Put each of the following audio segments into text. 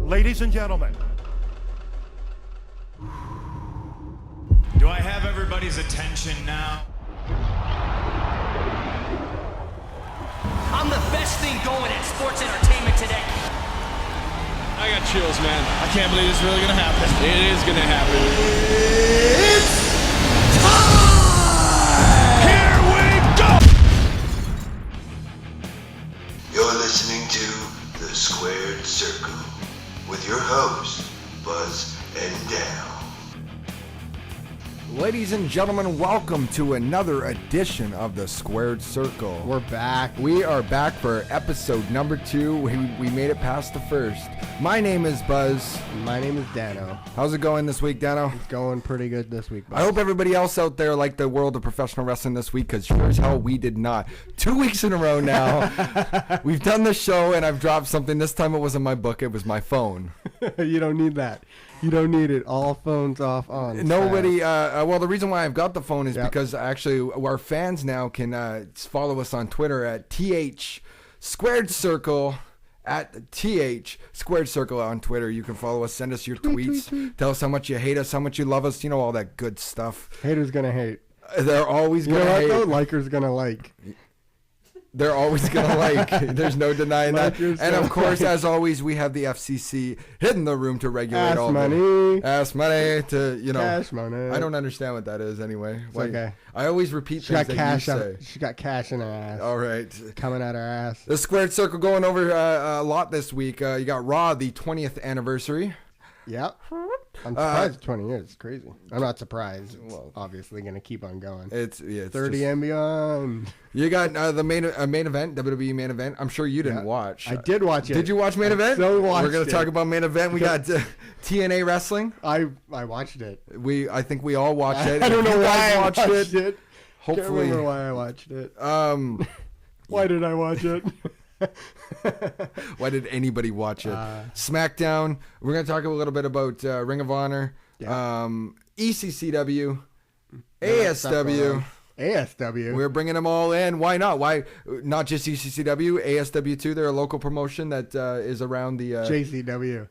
Ladies and gentlemen. Do I have everybody's attention now? I'm the best thing going at sports entertainment today. I got chills, man. I can't believe this is really gonna happen. It is gonna happen. It's time! Here we go! You're listening to The Squared Circle with your hosts, Buzz and Down. Ladies and gentlemen, welcome to another edition of The Squared Circle. We're back. We are back for episode number 2. We made it past the first. My name is Buzz. My name is Dano. How's it going this week, Dano? It's going pretty good this week, Buzz. I hope everybody else out there liked the world of professional wrestling this week, because sure as hell we did not. 2 weeks in a row now. We've done the show and I've dropped something. This time it wasn't my book, it was my phone. You don't need that. You don't need it. All phones off on. Nobody, well, the reason why I've got the phone is Yep. because actually our fans now can follow us on Twitter at TH Squared Circle, at TH Squared Circle on Twitter. You can follow us, send us your tweets, tell us how much you hate us, how much you love us, you know, all that good stuff. Haters gonna hate. They're always You going know to what hate. though? Likers gonna like. They're always going to like. There's no denying that. Likers And of gonna course, like. as always, we have the FCC hidden the room to regulate Ass all money. Ass money to, you know. Cash money. I don't understand what that is anyway. Why- okay. I always repeat She got things that cash. you Out, say. she got cash in her ass. All right. Coming out her ass. The Squared Circle going over a lot this week. You got Raw, the 20th anniversary. Yep. I'm surprised. 20 years. It's crazy. I'm not surprised. It's obviously gonna keep on going. It's 30 just- and beyond. You got the main event, WWE main event. I'm sure you didn't Yeah. watch. I did watch it. Did you watch main event? so watched We're gonna it. talk about main event. We got TNA wrestling. I watched it. I think we all watched it. I don't If know you why guys I watched watched it. Can't Hopefully, remember why I watched it. um, Why did I watch it? why did anybody watch it? SmackDown. We're gonna talk a little bit about Ring of Honor, Yeah. ECCW, Stuff going ASW. on. ASW. We're bringing them all in. Why not? Why not just ECCW, ASW too? They're a local promotion that is around the JCW.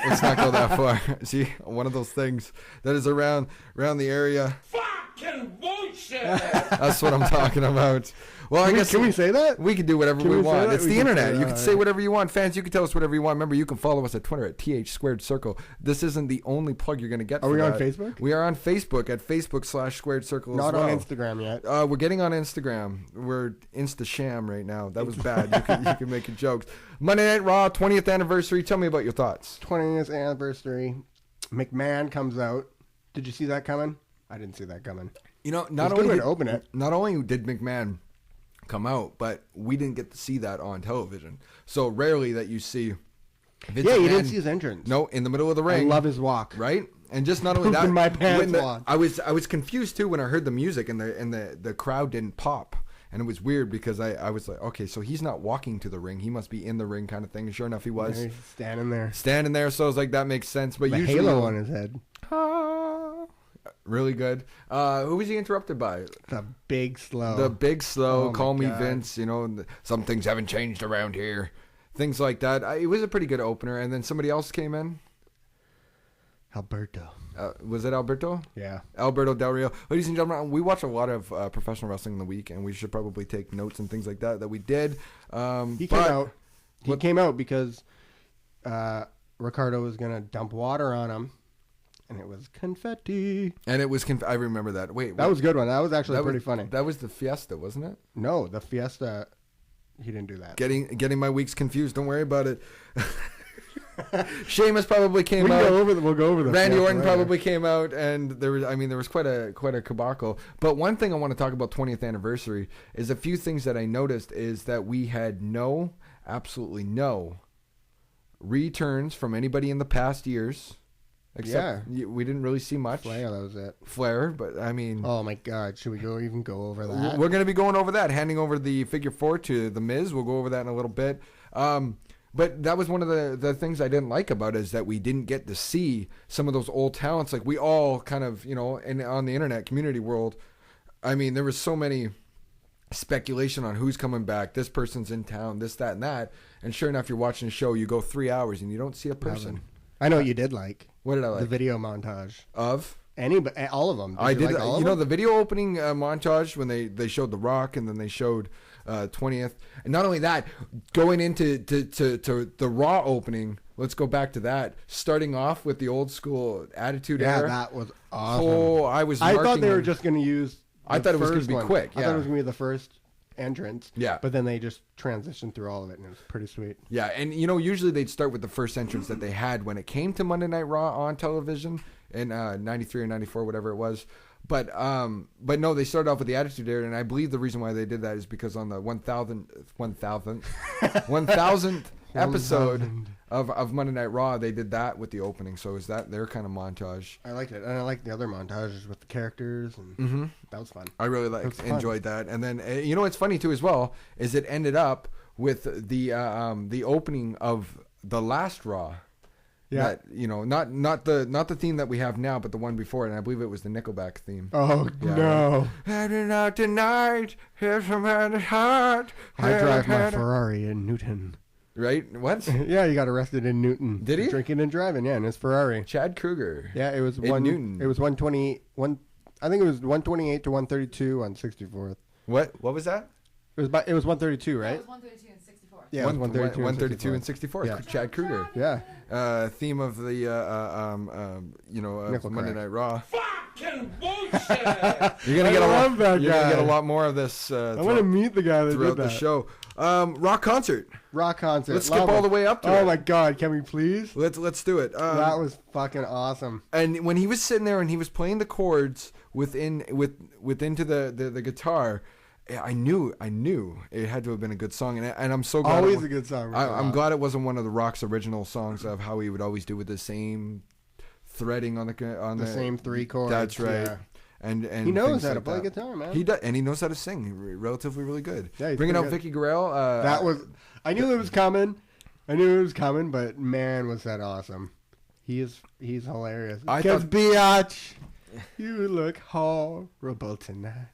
Let's not go that far. See, one of those things that is around the area. Fucking bullshit! That's what I'm talking about. Well, I guess Can we say that? we can do whatever Can we we say want. that? It's We the can say internet. that, You can say alright. whatever you want. Fans, you can tell us whatever you want. Remember, you can follow us at Twitter at TH Squared Circle. This isn't the only plug you're going to get. Are for we on that. Facebook? We are on Facebook at Facebook/Squared Circle. Not as well. on Instagram yet. We're getting on Instagram. We're Insta-sham right now. That was bad. You can make jokes. Monday Night Raw, 20th anniversary. Tell me about your thoughts. 20th anniversary. McMahon comes out. Did you see that coming? I didn't see that coming. You know, It's a good way to open it. Not only did McMahon come out, but we didn't get to see that on television. So rarely that you see. Vince Yeah, you McMahon- didn't see his entrance. No, in the middle of the I ring. love his walk. Right, and just not only that, Pooping my pants when the- walk. I was confused too when I heard the music and the crowd didn't pop, and it was weird because I was like, okay, so he's not walking to the ring, he must be in the ring kind of thing. And sure enough, he was He's standing there. standing there. So I was like, that makes sense. But The usually, halo on his head. really good. Who was he interrupted by? The big slow. The big slow, Oh my call me God. Vince, you know, and some things haven't changed around here. Things like that. It was a pretty good opener. And then somebody else came in. Alberto. Was it Alberto? Yeah. Alberto Del Rio. Ladies and gentlemen, we watch a lot of professional wrestling in the week, and we should probably take notes and things like that we did. He came out. He came out because Ricardo was going to dump water on him, and it was confetti. And it was, I remember that. Wait. That was a good one. That was actually that pretty was, funny. That was the Fiesta, wasn't it? No, the Fiesta, he didn't do that. Getting my weeks confused. Don't worry about it. Sheamus probably came We'll out. go over the Randy Fiesta Orton later. probably came out, and there was quite a cabacle. But one thing I want to talk about 20th anniversary is a few things that I noticed is that we had absolutely no returns from anybody in the past years. Except we didn't really see much. Flair, that was it. Flair, but I mean, Oh my God, should we even go over that? we're going to be going over that, handing over the figure 4 to The Miz. We'll go over that in a little bit. But that was one of the things I didn't like about it is that we didn't get to see some of those old talents. Like we all kind of, you know, on the internet community world, I mean, there was so many speculation on who's coming back. This person's in town, this, that, and that. And sure enough, you're watching a show, you go 3 hours and you don't see a person. I know what you did like. What did I like? The video montage. Of? All of them. I did. Like all of you know, them? the video opening montage when they showed The Rock and then they showed 20th. And not only that, going into to the Raw opening, let's go back to that. Starting off with the old school Attitude Era. that was awesome. Oh, I thought they were just going to use. I thought it was going to be one. quick. I thought it was going to be the first entrance. Yeah. But then they just transitioned through all of it, and it was pretty sweet. Yeah, and you know, usually they'd start with the first entrance that they had when it came to Monday Night Raw on television in 93 or 94, whatever it was. But no, they started off with the Attitude Era, and I believe the reason why they did that is because on the 1000th episode of Monday Night Raw, they did that with the opening. So is that their kind of montage? I liked it, and I liked the other montages with the characters, and that was fun. I really enjoyed that. And then you know what's funny too as well is it ended up with the opening of the last Raw. Yeah. That, you know, not the theme that we have now, but the one before it, and I believe it was the Nickelback theme. Oh Yeah. no! Heading out tonight, here's some heart. I drive my Ferrari in Newton. Right? What? Yeah, he got arrested in Newton. Did he? Drinking and driving, in his Ferrari. Chad Kruger. Yeah, it was In Newton. It was 128. I think it was 128 to 132 on 64th. What was that? It was 132, right? It was 132 and 64. Yeah, it was 132 and 64. Yeah. Chad Kruger. Yeah. Theme of the Nickel Monday crack. Night Raw. Fucking bullshit. You're gonna get a love lot. that You're gonna guy. get a lot more of this. I want to meet the guy that throughout did that. the show. Rock concert. Rock concert. Let's skip Love all it. the way up to Oh it. my god, can we please? Let's do it. That was fucking awesome. And when he was sitting there and he was playing the chords within the guitar, I knew it had to have been a good song, and I'm so glad. Always a good song. I'm glad it wasn't one of the Rock's original songs of how he would always do with the same threading on the same three chords. That's right. Yeah. And He knows things how to like play that. guitar, man. He does, and he knows how to sing. Relatively really good. Yeah, he's Bringing out pretty Vicky Guerrero. That was. I knew it was coming. But man, was that awesome. He's hilarious. I Cause thought- biatch, you look horrible tonight.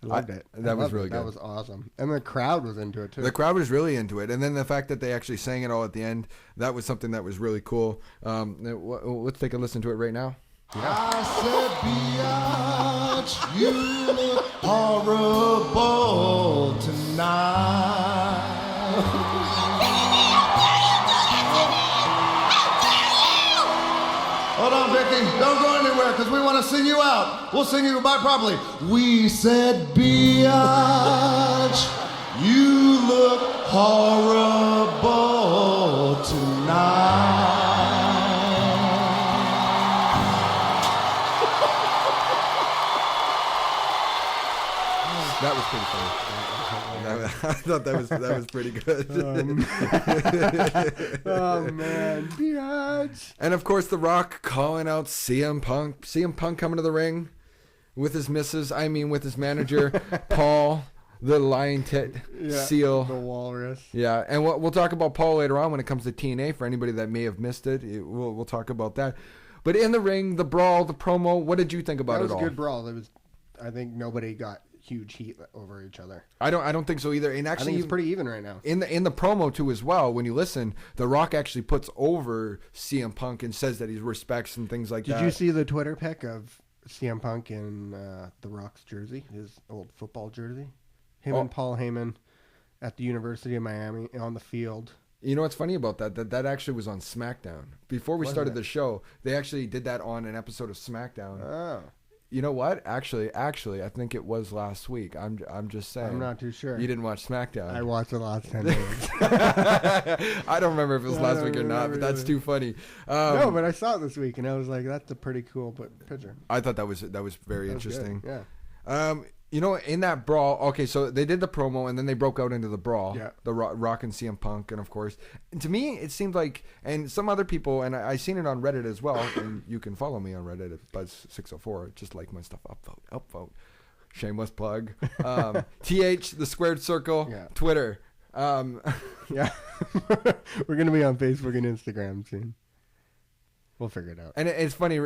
I loved it. that I was loved really it. good. That was awesome. And the crowd was into it too. The crowd was really into it, and then the fact that they actually sang it all at the end, that was something that was really cool. Let's take a listen to it right now. I said, biatch, you look horrible tonight. Hold on, Vicky. Don't go anywhere because we want to sing you out. We'll sing you goodbye properly. We said, biatch, you look horrible tonight. That was pretty funny. I thought that was pretty good. Oh man, biatch. And of course, The Rock calling out CM Punk. CM Punk coming to the ring with his with his manager, Paul, the lion tit seal. The walrus. Yeah, and we'll talk about Paul later on when it comes to TNA. For anybody that may have missed it, we'll talk about that. But in the ring, the brawl, the promo, what did you think about That was it a all? good brawl. I think nobody got huge heat over each other. I don't think so either. And I actually, think it's pretty even right now. in the promo too as well. When you listen, The Rock actually puts over CM Punk and says that he respects and things like that. Did you see the Twitter pic of CM Punk in The Rock's jersey, his old football jersey? Him and Paul Heyman at the University of Miami on the field. You know what's funny about that? That actually was on SmackDown. Before we started it? the show, they actually did that on an episode of SmackDown. Oh, You know what? Actually, I think it was last week. I'm just saying. I'm not too sure. You didn't watch SmackDown. I watched the last 10 minutes. I don't remember if it was I last don't week or not, but that's remember too funny. No, but I saw it this week, and I was like, that's a pretty cool picture. I thought that was very That was interesting. good, Yeah. You know, in that brawl, okay, so they did the promo and then they broke out into the brawl. Yeah. The Rock and CM Punk, and of course, and to me, it seemed like, and some other people, and I seen it on Reddit as well, and you can follow me on Reddit at Buzz604, just like my stuff, upvote. Shameless plug. TH, the Squared Circle, Yeah. Twitter. Yeah. We're going to be on Facebook and Instagram soon. We'll figure it out. And it's funny,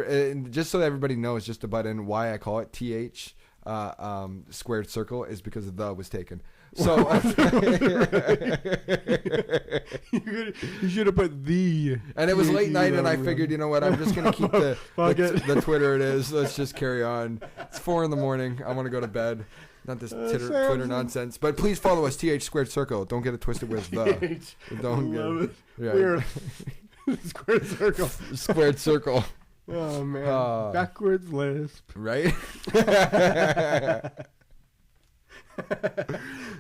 just so that everybody knows, just to butt in why I call it TH. squared circle is because the was taken. So You should have put the. and it was late night, and I figured, you know what, I'm just gonna keep the Twitter it is. Let's just carry on. It's 4 a.m. I want to go to bed. Not this Twitter nonsense. But please follow us, TH Squared Circle. Don't get it twisted with the. Don't get it. Yeah. We're Squared Circle. Squared Circle. Oh man, backwards lisp. Right?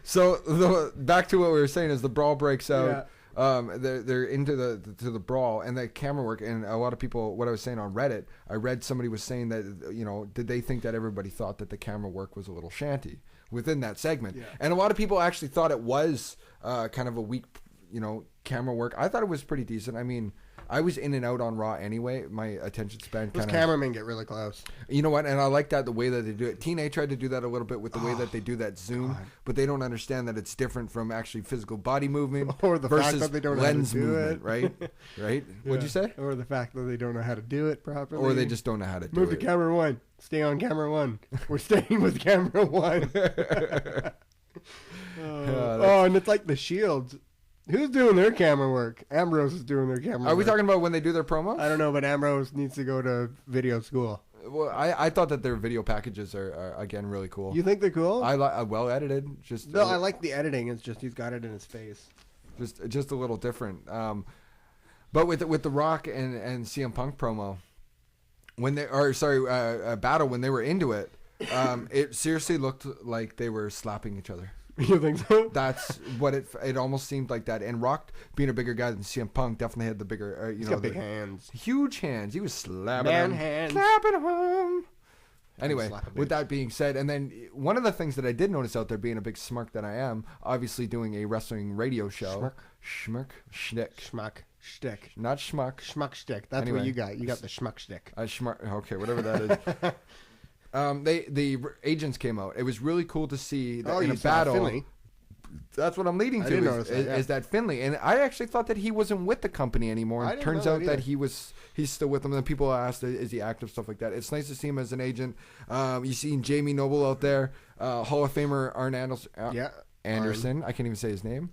So back to what we were saying is the brawl breaks out. They're into the brawl and the camera work, and a lot of people, what I was saying on Reddit, I read somebody was saying that, you know, did they think that everybody thought that the camera work was a little shanty within that segment? Yeah. And a lot of people actually thought it was kind of a weak, you know, camera work. I thought it was pretty decent. I mean, I was in and out on Raw anyway. My attention span kind of... Those cameramen get really close. You know what? And I like that, the way that they do it. TNA tried to do that a little bit with the way that they do that zoom, but they don't understand that it's different from actually physical body movement or the versus fact that they don't know lens how to do movement, it. right? Right? What'd you say? Or the fact that they don't know how to do it properly. Or they just don't know how to do Move it. to camera 1. Stay on camera 1. We're staying with camera 1. And it's like the Shields. Who's doing their camera work? Ambrose is doing their camera work. Are we talking about when they do their promos? I don't know, but Ambrose needs to go to video school. Well, I thought that their video packages are again really cool. You think they're cool? I like well edited. Just no, I like the editing. It's just he's got it in his face. Just a little different. But with the Rock and CM Punk promo, when they battle when they were into it, it seriously looked like they were slapping each other. You think so? That's what it almost seemed like that. And Rock, being a bigger guy than CM Punk, definitely had the bigger, He's got big hands, huge hands. He was slapping hands, slapping him. Anyway, with that being said, and then one of the things that I did notice out there, being a big smirk that I am, obviously doing a wrestling radio show, schmuck, shtick, not schmuck, shtick. That's what you got. You got the schmuck shtick. Okay, whatever that is. The agents came out. It was really cool to see that in a battle. Finley. That's what I'm leading to. Is that Finley? And I actually thought that he wasn't with the company anymore. And it turns out that he's still with them. And people asked, is he active, stuff like that. It's nice to see him as an agent. You seen Jamie Noble out there, Hall of Famer Arn Anderson. I can't even say his name.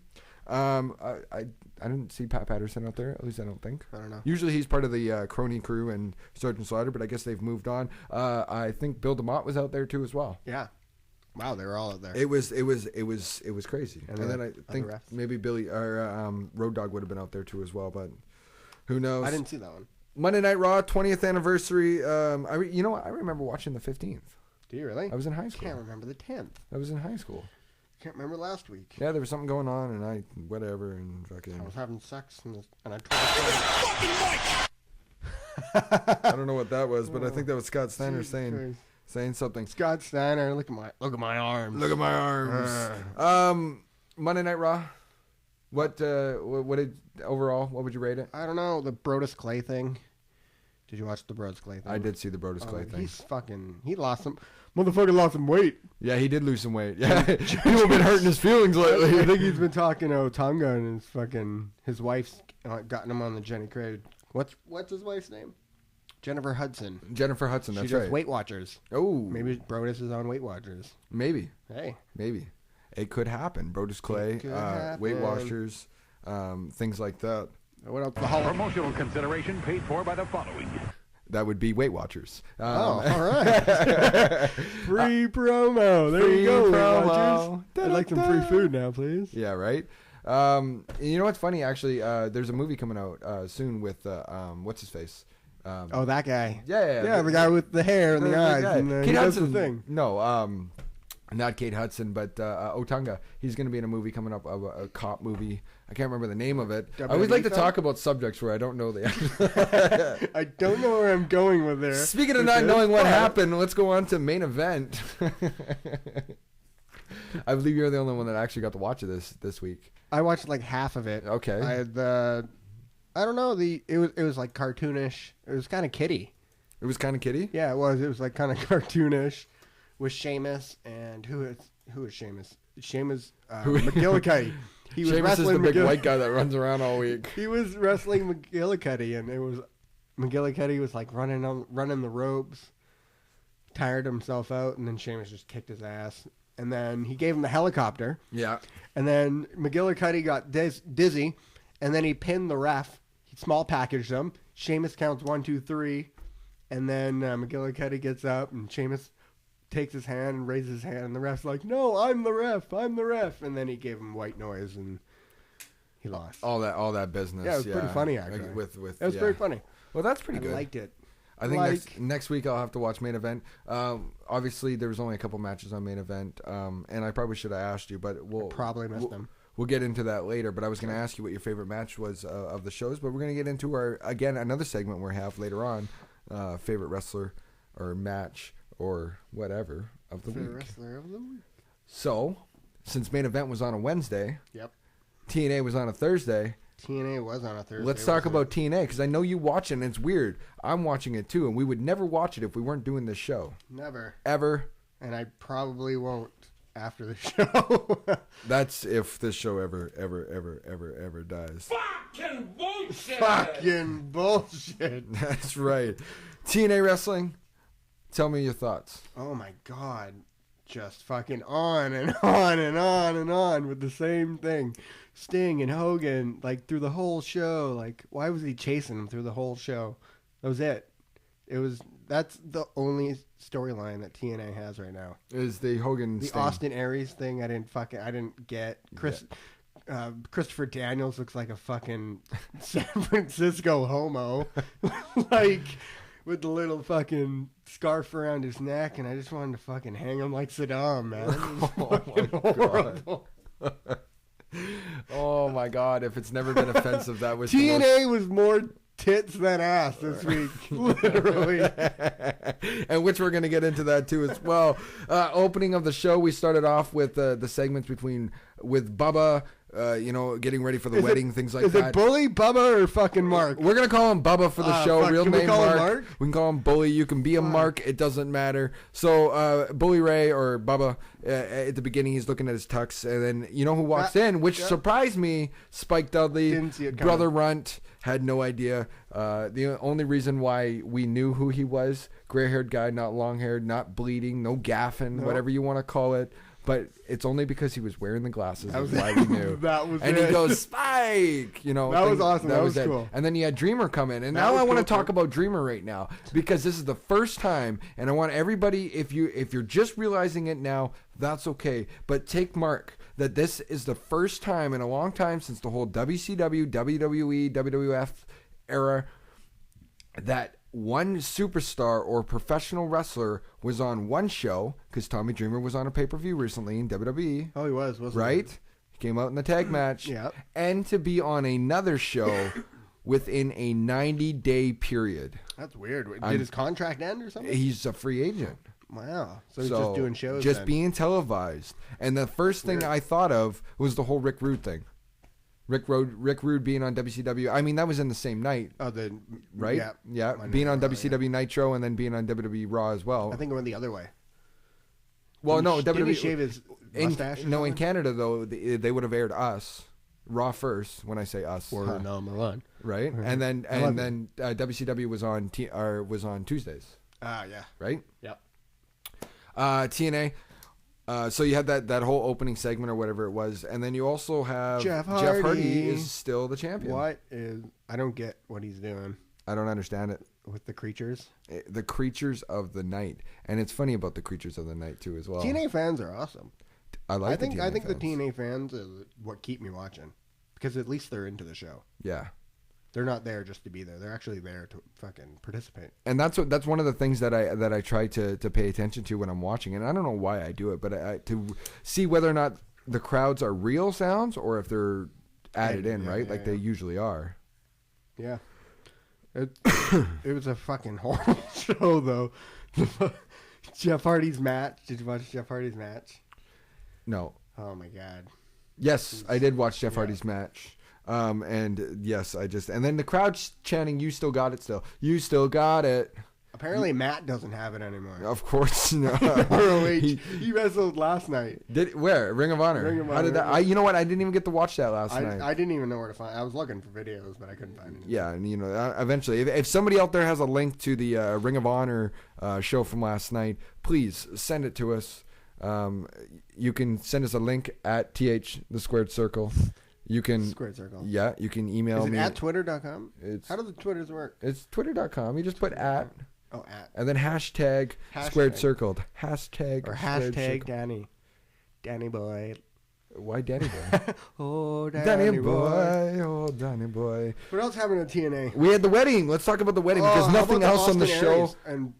I didn't see Pat Patterson out there. At least I don't think. I don't know. Usually he's part of the Crony crew and Sergeant Slaughter, but I guess they've moved on. I think Bill DeMott was out there too as well. Yeah. Wow, they were all out there. It was crazy. And then I think maybe Billy or Road Dogg would have been out there too as well, but who knows? I didn't see that one. Monday Night Raw 20th anniversary. You know what? I remember watching the 15th. Do you really? I was in high school. I can't remember the 10th. I was in high school. Can't remember last week. Yeah, there was something going on, and I was having sex, and I I don't know what that was, but I think that was Scott Steiner saying something. Scott Steiner, look at my arms. Look at my arms. Monday Night Raw. What did overall? What would you rate it? I don't know, the Brodus Clay thing. Did you watch the Brodus Clay thing? I did see the Brodus Clay thing. He lost some. Motherfucker lost some weight. Yeah, he did lose some weight. Yeah, people been hurting his feelings lately. I think he's been talking to Otunga, and his wife's gotten him on the Jenny Craig. What's his wife's name? Jennifer Hudson. Jennifer Hudson. That's right. She does Weight Watchers. Oh, maybe Brodus is on Weight Watchers. Maybe. Hey, maybe it could happen. Brodus Clay, Weight Watchers, things like that. What else? Promotional consideration paid for by the following. That would be Weight Watchers. All right. Free promo. There you go, Weight Watchers. I'd like some free food now, please. Yeah, right. You know what's funny? Actually, there's a movie coming out soon with what's his face. That guy. Yeah. The guy with the hair and the eyes. And Kate Hudson. Thing. No, not Kate Hudson, but Otunga. He's going to be in a movie coming up, a cop movie. I can't remember the name of it. I always like to talk about subjects where I don't know the. I don't know where I'm going with there. Speaking of not knowing what happened, let's go on to main event. I believe you're the only one that actually got to watch it this week. I watched like half of it. Okay. I had I don't know, it was like cartoonish. It was kind of kiddie. It was kind of kiddie? Yeah, it was. It was like kind of cartoonish with Sheamus and who is Sheamus? Sheamus McGillicuddy. He was Sheamus is the big white guy that runs around all week. He was wrestling McGillicuddy, and it was McGillicuddy was like running the ropes. tired himself out, and then Sheamus just kicked his ass. And then he gave him the helicopter. Yeah. And then McGillicuddy got dizzy, and then he pinned the ref. He small packaged him. Sheamus counts 1, 2, 3, and then McGillicuddy gets up, and Sheamus takes his hand and raises his hand, and the ref's like, "No, I'm the ref. I'm the ref." And then he gave him white noise, and he lost. All that business. Yeah, it was pretty funny, actually. With It was very funny. Well, that's pretty good. I liked it. I think next week I'll have to watch main event. Obviously, there was only a couple matches on main event, and I probably should have asked you, but we'll probably missed them. We'll get into that later. But I was going to ask you what your favorite match was of the shows. But we're going to get into another segment we have later on, favorite wrestler or match or whatever of the Favorite week. wrestler of the week. So, since main event was on a Wednesday, Yep. TNA was on a Thursday. TNA was on a Thursday. Let's talk about TNA, because I know you watch it, and it's weird. I'm watching it too, and we would never watch it if we weren't doing this show. Never. Ever. And I probably won't after the show. That's if this show ever dies. Fucking bullshit. Fucking bullshit. That's right. TNA Wrestling, tell me your thoughts. Oh my God. Just fucking on and on and on and on with the same thing. Sting and Hogan, like, through the whole show. Like, why was he chasing him through the whole show? That was it. That's the only storyline that TNA has right now. Is the Hogan The Sting. Austin Aries thing I didn't get. Christopher Daniels looks like a fucking San Francisco homo. Like, with the little fucking scarf around his neck, and I just wanted to fucking hang him like Saddam, man. Oh my God. Oh my God! If it's never been offensive, that was TNA was more tits than ass this week, literally. And which we're gonna get into that too as well. Opening of the show, we started off with the segments with Bubba. Getting ready for the wedding, things like that. Is it Bully, Bubba, or fucking Mark? We're gonna call him Bubba for the show. Fuck, Real can we name call him Mark. Mark? We can call him Bully. You can be a Mark. It doesn't matter. So Bully Ray or Bubba at the beginning, he's looking at his tux, and then you know who walks in, which surprised me. Spike Dudley, Didn't see it coming. Brother Runt, had no idea. The only reason why we knew who he was, gray-haired guy, not long-haired, not bleeding, no gaffing, whatever you want to call it. But it's only because he was wearing the glasses. That's why we knew. That was and it. he goes, Spike! That was awesome. That was it. cool. And then you had Dreamer come in. And That now was I want to cool, talk too. about Dreamer right now. Because this is the first time, and I want everybody, if you're just realizing it now, that's okay. But take mark that this is the first time in a long time since the whole WCW, WWE, WWF era that one superstar or professional wrestler was on one show, because Tommy Dreamer was on a pay-per-view recently in WWE. Oh, he was, wasn't Right? he? He came out in the tag match. Yep. And to be on another show within a 90-day period. That's weird. Did his contract end or something? He's a free agent. Wow. So he's just doing shows Just then. being televised. And the first thing I thought of was the whole Rick Rude thing. Rick Rude being on WCW. I mean, that was in the same night. Oh, right? Yeah. Being on WCW Nitro and then being on WWE Raw as well. I think it went the other way. Well, no, Didn't WWE. he shave his mustache? In Canada, though, they would have aired us. Raw first, when I say us. Or number one. Right? And then WCW was on Tuesdays. Ah, yeah. Right? Yep. TNA. So you had that whole opening segment or whatever it was, and then you also have Jeff Hardy Hardy is still the champion. I don't get what he's doing I don't understand it. with the creatures. The creatures of the night, and it's funny about the creatures of the night too as well. TNA fans are awesome. I think the fans. TNA fans is what keep me watching, because at least they're into the show. Yeah. They're not there just to be there. They're actually there to fucking participate. And that's one of the things that I try to pay attention to when I'm watching, and I don't know why I do it, but to see whether or not the crowds are real sounds or if they're added in, right? Yeah, like they usually are. Yeah. It was a fucking horrible show, though. Jeff Hardy's match. Did you watch Jeff Hardy's match? No. Oh my God. Yes, I did watch Jeff Hardy's match. And yes, and then the crowd chanting, "You still got it, still. You still got it." Apparently, Matt doesn't have it anymore. Of course, no. ROH. He wrestled last night. Where? Ring of Honor. Ring of How did Honor. that? You know what? I didn't even get to watch that last night. I didn't even know where to find. I was looking for videos, but I couldn't find it. Yeah, and eventually, if somebody out there has a link to the Ring of Honor show from last night, please send it to us. You can send us a link at the Squared Circle. You can Squared Circle. Yeah, you can email Is it me at twitter.com? It's- How do the Twitters work? It's twitter.com. You just put at. Oh, at. And then hashtag Squared Circled. Hashtag Or Squared hashtag Circle. Danny. Danny boy. Why Danny Boy? Oh, Danny Boy. Oh, Danny Boy. What else happened at TNA? We had the wedding. Let's talk about the wedding Oh, because how nothing about else on the Austin show. Aries and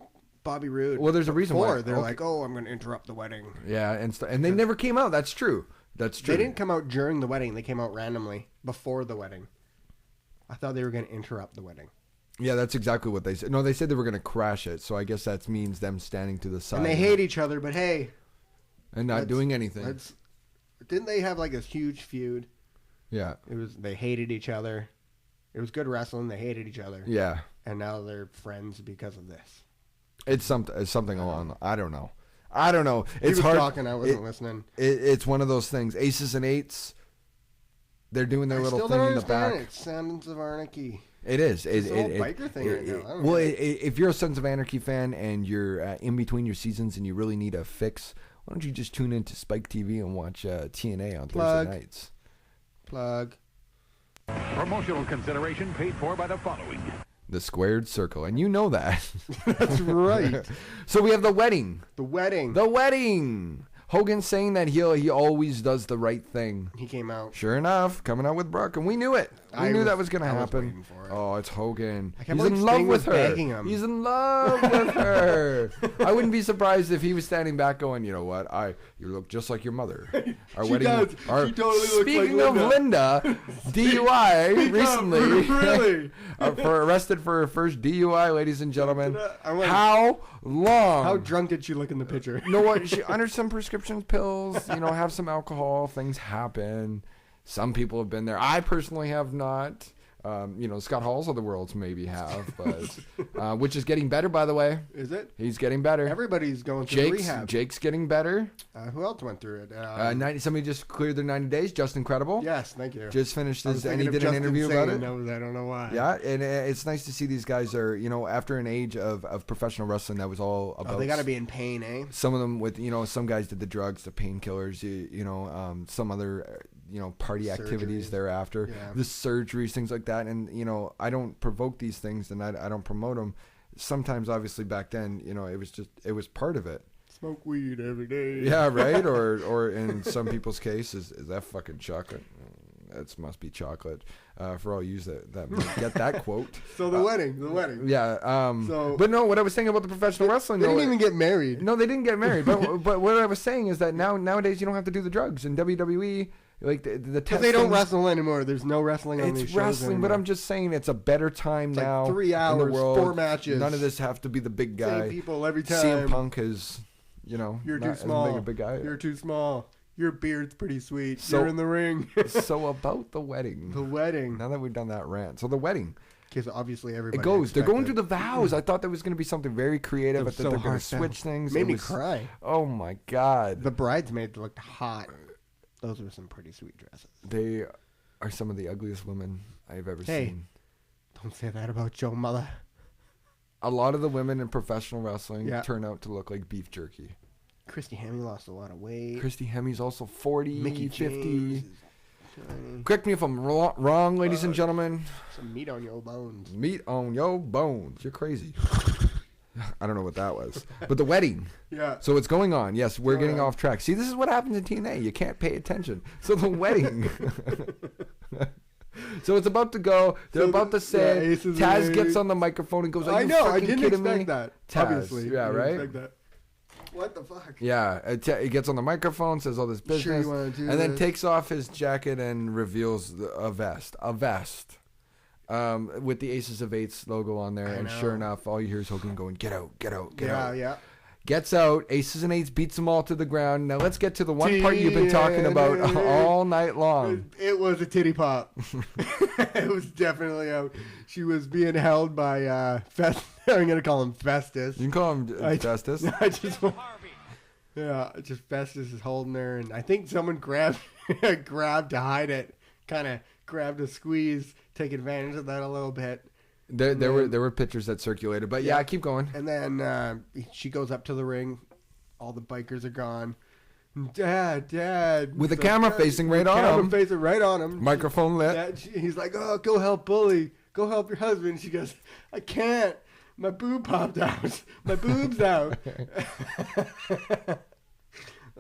Bobby Roode. Well, there's a reason why. They're Okay. like, oh, I'm going to interrupt the wedding. Yeah, and they never came out. That's true. That's true. They didn't come out during the wedding. They came out randomly before the wedding. I thought they were going to interrupt the wedding. Yeah, that's exactly what they said. No, they said they were going to crash it. So I guess that means them standing to the side. And they hate each other, but hey. And not doing anything. Didn't they have like this huge feud? Yeah. They hated each other. It was good wrestling. They hated each other. Yeah. And now they're friends because of this. It's something along. I don't know. It's He was hard. talking. I wasn't listening. It's one of those things. Aces and eights. They're doing their little still thing don't in the back. understand it. Sons of Anarchy. It is. It's a whole biker thing right now. I don't Well, get it. if you're a Sons of Anarchy fan and you're in between your seasons and you really need a fix, why don't you just tune into Spike TV and watch TNA on Thursday nights? Plug. Promotional consideration paid for by the following. The Squared Circle, and you know that. That's right. So we have the wedding. The wedding. The wedding. Hogan saying that he always does the right thing. He came out. Sure enough, coming out with Brooke, and we knew it. We knew that was going to I was happen. waiting for it. Oh, it's Hogan. I can't He's in believe love Sting with was her. begging him. He's in love with her. I wouldn't be surprised if he was standing back going, you know what? You look just like your mother. Our She does. She totally looks like Speaking of Linda, DUI recently. Really? For arrested for her first DUI, ladies and gentlemen. I went- How long? How drunk did she look in the picture? You know what? She under some prescription pills, have some alcohol. Things happen. Some people have been there. I personally have not. Scott Halls of the worlds maybe have, but which is getting better, by the way. Is it? He's getting better. Everybody's going through rehab. Jake's getting better. Who else went through it? Somebody just cleared their 90 days. Just Incredible. Yes, thank you. Just finished I was his, and he thinking did of an Justin interview about it. Singh, I don't know why. Yeah, and it's nice to see these guys are, after an age of professional wrestling that was all about. Oh, they got to be in pain, eh? Some of them with, some guys did the drugs, the painkillers, some other, party activities Surgeries. thereafter, Yeah. the surgeries, things like that. And, I don't provoke these things and I don't promote them. Sometimes, obviously, back then, it was part of it. Smoke weed every day. Yeah, right? Or in some people's case, is that fucking chocolate? That must be chocolate. For all you that get that quote. So the wedding. Yeah. But no, what I was saying about the professional wrestling, They didn't even get married. No, they didn't get married. but what I was saying is that nowadays you don't have to do the drugs in WWE. Like the Because they don't wrestle anymore. There's no wrestling on these It's shows wrestling, anymore. but I'm just saying it's a better time It's like now. 3 in hours, the world. 4 matches. None of this have to be the big guy. Same people every time. CM Punk is, You're not too as small. big a big guy. You're too small. Your beard's pretty sweet. So- You're in the ring. So about the wedding. The wedding. Now that we've done that rant, so the wedding. Because obviously everybody. It goes. They're going expected. through the vows. I thought there was going to be something very creative, but It was that so they're going hard to switch to- things. Made It me was- cry. Oh my god. The bridesmaids looked hot. Those were some pretty sweet dresses. They are some of the ugliest women I've ever Hey. seen. Don't say that about your mother. A lot of the women in professional wrestling Yeah. turn out to look like beef jerky. Christy Hemme lost a lot of weight. Christy Hemme's also 40, Mickey 50. James is shiny. Correct me if I'm wrong, ladies and gentlemen. Some meat on your bones. Meat on your bones. You're crazy. I don't know what that was. But the wedding. Yeah. So it's going on. Yes, we're Going getting on. off track. See, this is what happens in TNA. You can't pay attention. So the wedding. So it's about to go. They're So about to say. yeah, Aces Taz and gets Eights. on the microphone and goes, "Are I you know. I fucking didn't kidding expect me?" that. Taz. Obviously. Yeah, I didn't right? expect that. What the fuck? Yeah, he gets on the microphone, says all this Sure business, you wanna do and then this? takes off his jacket and reveals a vest, with the Aces of Eights logo on there. I And know. sure enough, all you hear is Hogan going, "Get out, get out, get out." Yeah. gets out, aces and eights, beats them all to the ground. Now let's get to the one part you've been talking about all night long. It was a titty pop. It was definitely out. She was being held by I'm going to call him Festus. You can call him Festus. Just Festus is holding her, and I think someone grabbed to hide it, kind of grabbed a squeeze, take advantage of that a little bit. There were pictures that circulated, but yeah, keep going. And then she goes up to the ring. All the bikers are gone. Dad. With the camera facing right on him. Microphone lit. He's like, oh, go help Bully. Go help your husband. She goes, I can't. My boob popped out. My boob's out.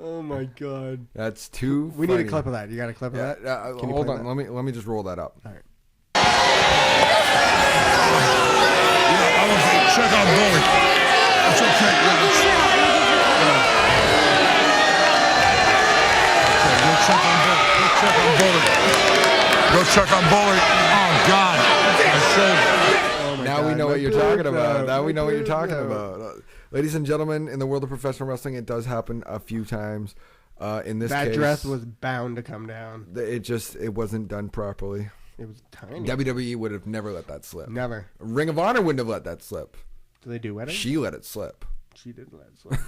Oh my God. That's too We funny. need a clip of that. You got a clip of that? Hold on. Let me just roll that up. All right. I want to check on Bully. That's okay. Go check on Bully. Oh, God. Now we know what you're talking about. Now we know what you're talking about. Ladies and gentlemen, in the world of professional wrestling, it does happen a few times. In this case, that dress was bound to come down. It wasn't done properly. It was tiny. WWE would have never let that slip. Never. Ring of Honor wouldn't have let that slip. Do they do weddings? She let it slip. She did let it slip.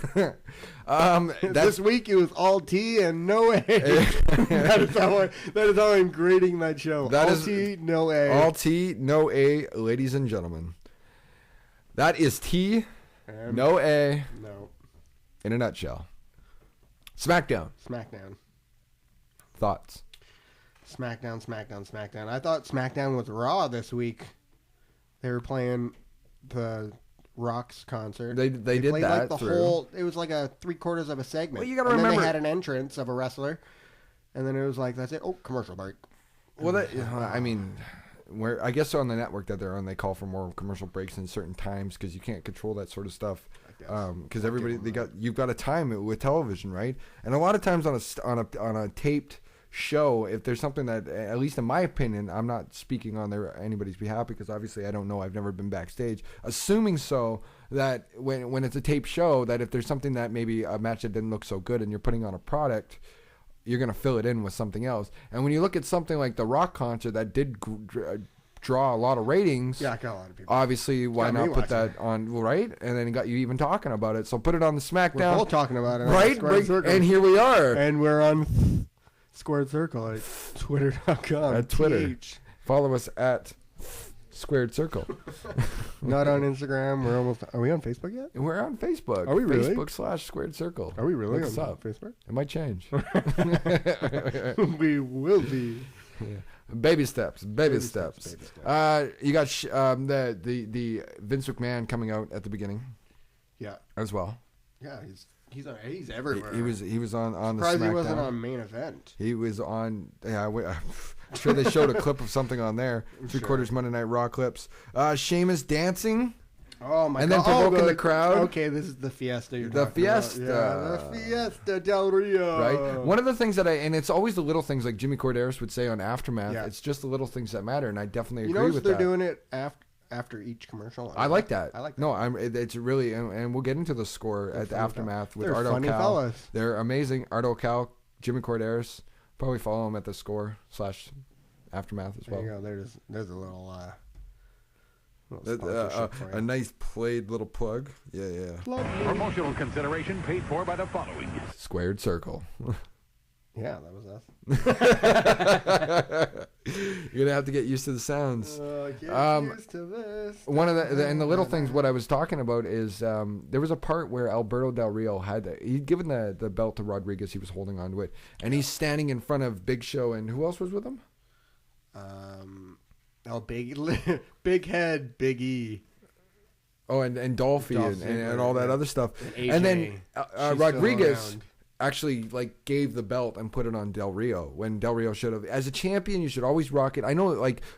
This week it was all T and no A. that is how I'm grading that show. All T, no A. All T, no A, ladies and gentlemen. That is T, no A. No. In a nutshell. SmackDown. Thoughts? SmackDown. I thought SmackDown was Raw this week. They were playing the Rock's concert. They did played that like the whole. It was like a 3/4 of a segment. Well, you gotta and remember then they had an entrance of a wrestler, and then it was like that's it. Oh, commercial break. Well, I mean, I guess on the network that they're on, they call for more commercial breaks in certain times because you can't control that sort of stuff. Because you've got to time it with television, right? And a lot of times on a taped show, if there's something that, at least in my opinion, I'm not speaking on anybody's behalf because obviously I don't know, I've never been backstage, assuming so that when it's a taped show, that if there's something that maybe a match that didn't look so good and you're putting on a product, you're going to fill it in with something else. And when you look at something like the Rock concert that did draw a lot of ratings, got a lot of people. Obviously, why not put that on, right? And then got you even talking about it. So put it on the SmackDown. We're all talking about it, right? And here we are. And we're on Squared Circle at twitter.com. At Twitter. Follow us at Squared Circle. Not on Instagram. Are we on Facebook yet? We're on Facebook. Are we really? Facebook/Squared Circle. Are we really Look us on up. Facebook? It might change. We will be. Yeah. Baby steps. You got the Vince McMahon coming out at the beginning. Yeah. As well. Yeah, he's everywhere. He was on the Surprised SmackDown. he wasn't on Main Event. He was on. Yeah, I'm sure they showed a clip of something on there. 3/4 Monday Night Raw clips. Sheamus dancing. Oh my god! And then provoking the crowd. Okay, this is the Fiesta. You're talking Fiesta. About. Yeah, the Fiesta Del Rio. Right. One of the things and it's always the little things like Jimmy Corderas would say on Aftermath. Yeah. It's just the little things that matter, and I definitely agree with that. they're doing it after each commercial. I like that. I like that. No, it's really, and we'll get into the score at the Aftermath with Art funny Cal. Fellas. They're amazing. Art Cal, Jimmy Corderas. Probably follow them at the score / Aftermath as well. There you go. There's a little. A nice played little plug. Yeah. Promotional consideration paid for by the following. Squared Circle. Yeah, that was us. You're gonna have to get used to the sounds. Used to this. One of the little things. What I was talking about is there was a part where Alberto Del Rio he'd given the belt to Rodriguez. He was holding on to it, and he's standing in front of Big Show, and who else was with him? Big Head, Big E. Oh, and Dolphy and all that other stuff. And then Rodriguez actually gave the belt and put it on Del Rio when Del Rio should have. As a champion, you should always rock it. I know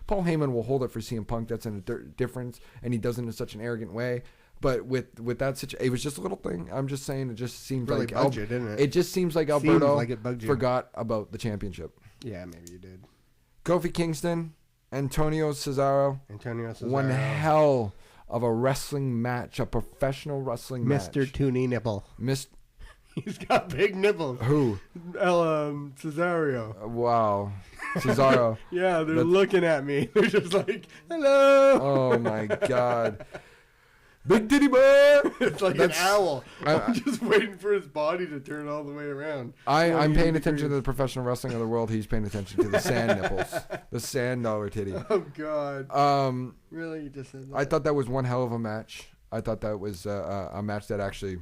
Paul Heyman will hold it for CM Punk. That's a difference, and he does it in such an arrogant way. But with that situation, it was just a little thing. I'm just saying, it just seems really like bugged you, didn't it? It just seems like Alberto it forgot about the championship. Yeah, maybe you did. Kofi Kingston, Antonio Cesaro. One hell of a wrestling match, a professional wrestling match. Mr. Toony Nipple. He's got big nipples. Who? Cesario. Wow. Cesaro. Yeah, they're looking at me. They're just like, hello. Oh my God. Big titty boy. It's like an owl. I'm just waiting for his body to turn all the way around. I'm paying attention to the professional wrestling of the world. He's paying attention to the sand nipples. The sand dollar titty. Oh God. Really? You just said that? I thought that was one hell of a match. I thought that was a match that actually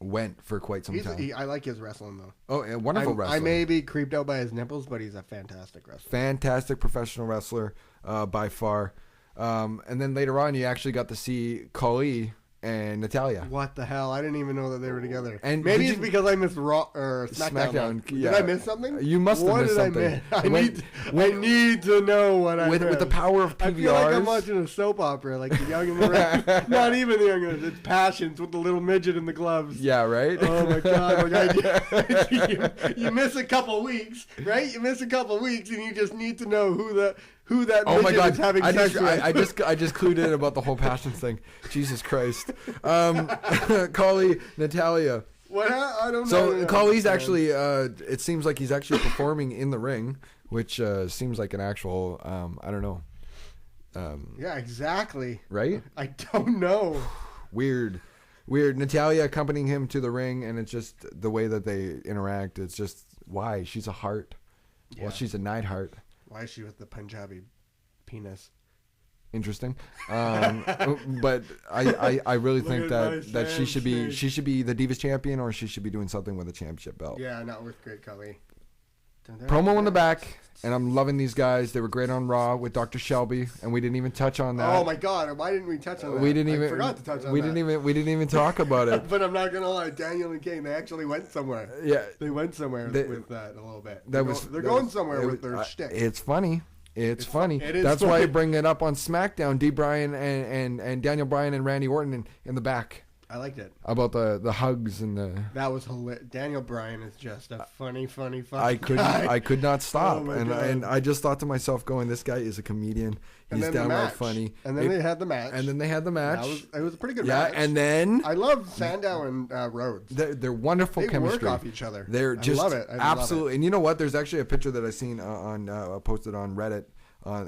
went for quite some time. I like his wrestling though. Oh, a wonderful wrestler. I may be creeped out by his nipples, but he's a fantastic wrestler. Fantastic professional wrestler by far. And then later on, you actually got to see Khali and Natalya. What the hell? I didn't even know that they were together. And maybe it's because I missed Raw or SmackDown. Yeah. Did I miss something? You must have missed something. I need to know what I missed. With the power of PBRs. I feel like I'm watching a soap opera, like The Young and the Restless. Not even The Young and the Restless. It's Passions with the little midget in the gloves. Yeah, right? Oh my God. You miss a couple weeks, right? You miss a couple weeks and you just need to know who that midget is having sex with. I just clued in about the whole Passions thing. Jesus Christ. Khali, Natalya. What? I don't know. So Khali's actually, it seems like he's actually performing in the ring, which seems like an actual, I don't know. Yeah, exactly. Right? I don't know. Weird. Natalya accompanying him to the ring, and it's just the way that they interact. It's just, why? She's a heart. Yeah. Well, she's a Neidhart. Why is she with the Punjabi penis? Interesting. But I really think that she should be the Divas champion, or she should be doing something with a championship belt. Yeah, not with Great Khali. Promo in the back, and I'm loving these guys. They were great on Raw with Dr. Shelby, and we didn't even touch on that. Oh my God! Why didn't we touch on that? I forgot to touch on that. We didn't even talk about it. But I'm not gonna lie, Daniel and Kane, they actually went somewhere. Yeah, they went somewhere with that a little bit. They're going somewhere with their shtick. It's funny. It's funny. It is That's funny. why I bring it up on SmackDown. D. Bryan and Daniel Bryan and Randy Orton in the back. I liked it. About the hugs and the. That was hilarious. Daniel Bryan is just a funny I could not stop, Oh and I just thought to myself, going, this guy is a comedian. He's downright funny. And then they had the match. It was a pretty good match. Yeah, and then I love Sandow and Rhodes. They're wonderful chemistry. They work off each other. They're just I love it. Absolutely. Love it. And you know what? There's actually a picture that I seen on posted on Reddit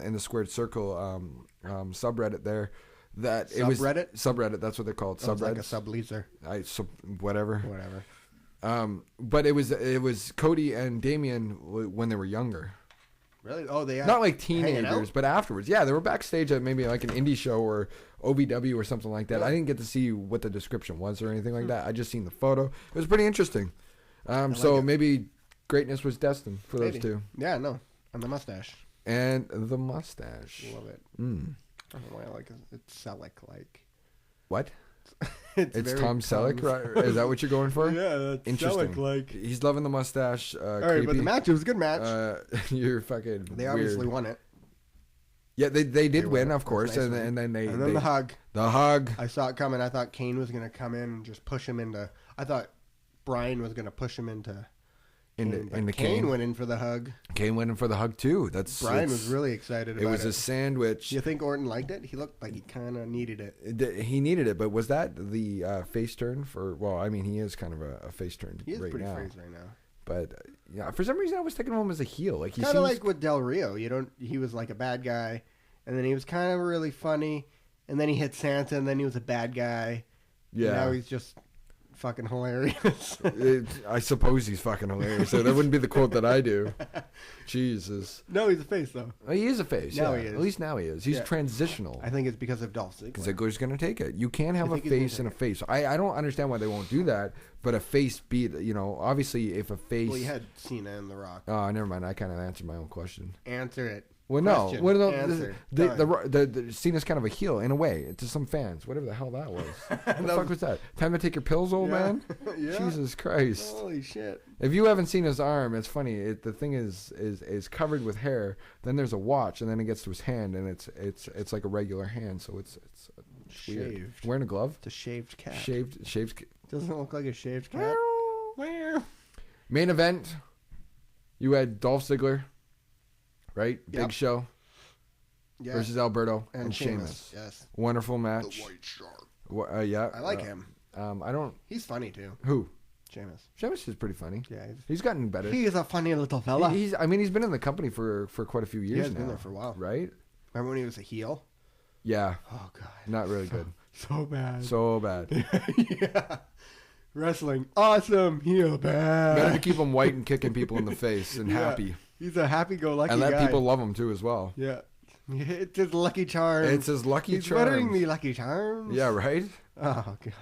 in the Squared Circle subreddit there. That it was subreddit. That's what they're called. Subreddit. Like a subleaser. Whatever. But it was Cody and Damian when they were younger. Really? Oh, they not like teenagers, but afterwards. Yeah, they were backstage at maybe like an indie show or OVW or something like that. Yeah. I didn't get to see what the description was or anything like that. I just seen the photo. It was pretty interesting. Maybe greatness was destined for those two. Yeah, no, and the mustache. And the mustache. Love it. I don't know why I like it. It's Selleck like. What? it's Tom Selleck, right? Is that what you're going for? Yeah, that's interesting. Selleck like. He's loving the mustache. All right, but the match, it was a good match. You're fucking. They obviously won it. Yeah, they did win, of course, nice and then the hug. The hug. I saw it coming. I thought Kane was gonna come in and just push him into. I thought Bryan was gonna push him into. Kane went in for the hug. Kane went in for the hug too. Bryan was really excited about it. It was a sandwich. You think Orton liked it? He looked like he kind of needed it. He needed it, but was that the face turn for? Well, I mean, he is kind of a face turn. He is right pretty now. face right now. But yeah, for some reason, I was thinking of him as a heel. Like he kind of like with Del Rio. He was like a bad guy, and then he was kind of really funny, and then he hit Santa, and then he was a bad guy. Yeah. And now he's just fucking hilarious. I suppose he's fucking hilarious. So that wouldn't be the quote that I do. Jesus. No, he's a face though. He is a face. Now he is. At least now he is. He's transitional. I think it's because of Dolph Ziggler. Because Ziggler's going to take it. You can't have a face and a face. I don't understand why they won't do that. But a face beat, obviously if a face. Well, you had Cena and The Rock. Oh, never mind. I kind of answered my own question. Answer it. Well, no. Question. Well, no. Answer. The Cena's kind of a heel in a way to some fans. Whatever the hell that was. What the fuck was that? Time to take your pills, old man. Yeah. Jesus Christ. Holy shit. If you haven't seen his arm, it's funny. The thing is covered with hair. Then there's a watch, and then it gets to his hand, and it's like a regular hand. So it's weird. Shaved. Wearing a glove. It's a shaved cat. Shaved. Doesn't look like a shaved cat. Main event. You had Dolph Ziggler. Right? Big show. Yeah. versus Alberto And and Sheamus, Sheamus. yes. Wonderful match. The White Shark. Yeah. I like him. I don't. He's funny too. Who? Sheamus. Sheamus is pretty funny. Yeah, He's gotten better. he's a funny little fella. He's. I mean, he's been in the company for quite a few years has now. been there for a while. right? Remember when he was a heel? Yeah. Oh god, Not really good. so bad. So bad. yeah, wrestling awesome, heel bad. Better to keep him white and kicking people in the face and Yeah. happy, He's a happy-go-lucky and let guy. people love him too as well. Yeah, it's his lucky charm. It's his lucky He's wearing charms. the lucky charms. Yeah, right. Oh god,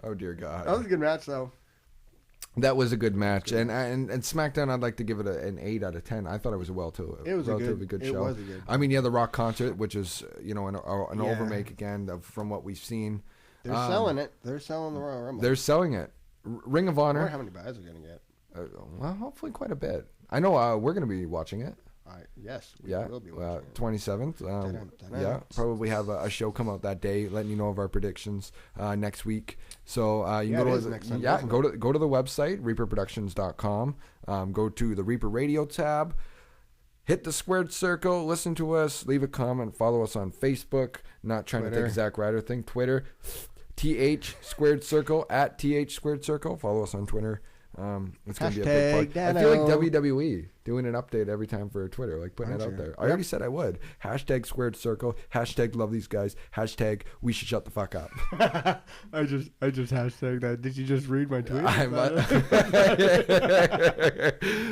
Oh dear God. that was a good match though. That was a good match, and SmackDown, I'd like to give it an 8 out of 10. I thought it was It was a relatively good- good it show. was a good- I mean, yeah, the Rock concert, which is an Yeah. overmake again from what we've seen. They're selling it. They're selling the Royal Rumble. They're selling it. Ring of I wonder Honor. how many buys we're gonna get. Well, hopefully quite a bit. I know we're going to be watching it. Yes, we Yeah, will be watching it. 27th. Dun-dun-dun-dun. Yeah, probably have a show come out that day, letting you know of our predictions next week. So you Yeah, can it go is to next Sunday, yeah, isn't go to the website reaperproductions.com. Go to the Reaper Radio tab. Hit the squared circle. Listen to us. Leave a comment. Follow us on Facebook. Not trying to Twitter. take a Zack Ryder thing. Twitter. TH squared circle at TH squared circle. Follow us on Twitter. It's going to be a big Hashtag part. I feel like Dano. WWE doing an update every time for Twitter, like putting it Aren't out you? there. I already said I would. Hashtag squared circle. Hashtag love these guys. Hashtag we should shut the fuck up. I just hashtag that. Did you just read my tweet?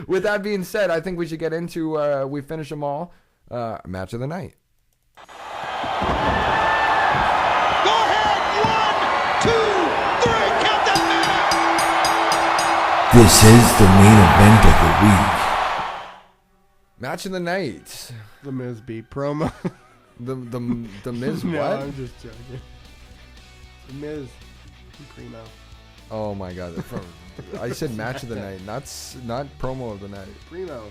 With that being said, I think we should get into we finish them all. Match of the night. Go ahead! 1, 2, 3, count them out! This is the main event of the week. Match of the night. The Miz beat promo. The Miz No, what? I'm just joking. The Miz and Primo. Oh my god! I said match of the night, not promo of the night. Primo.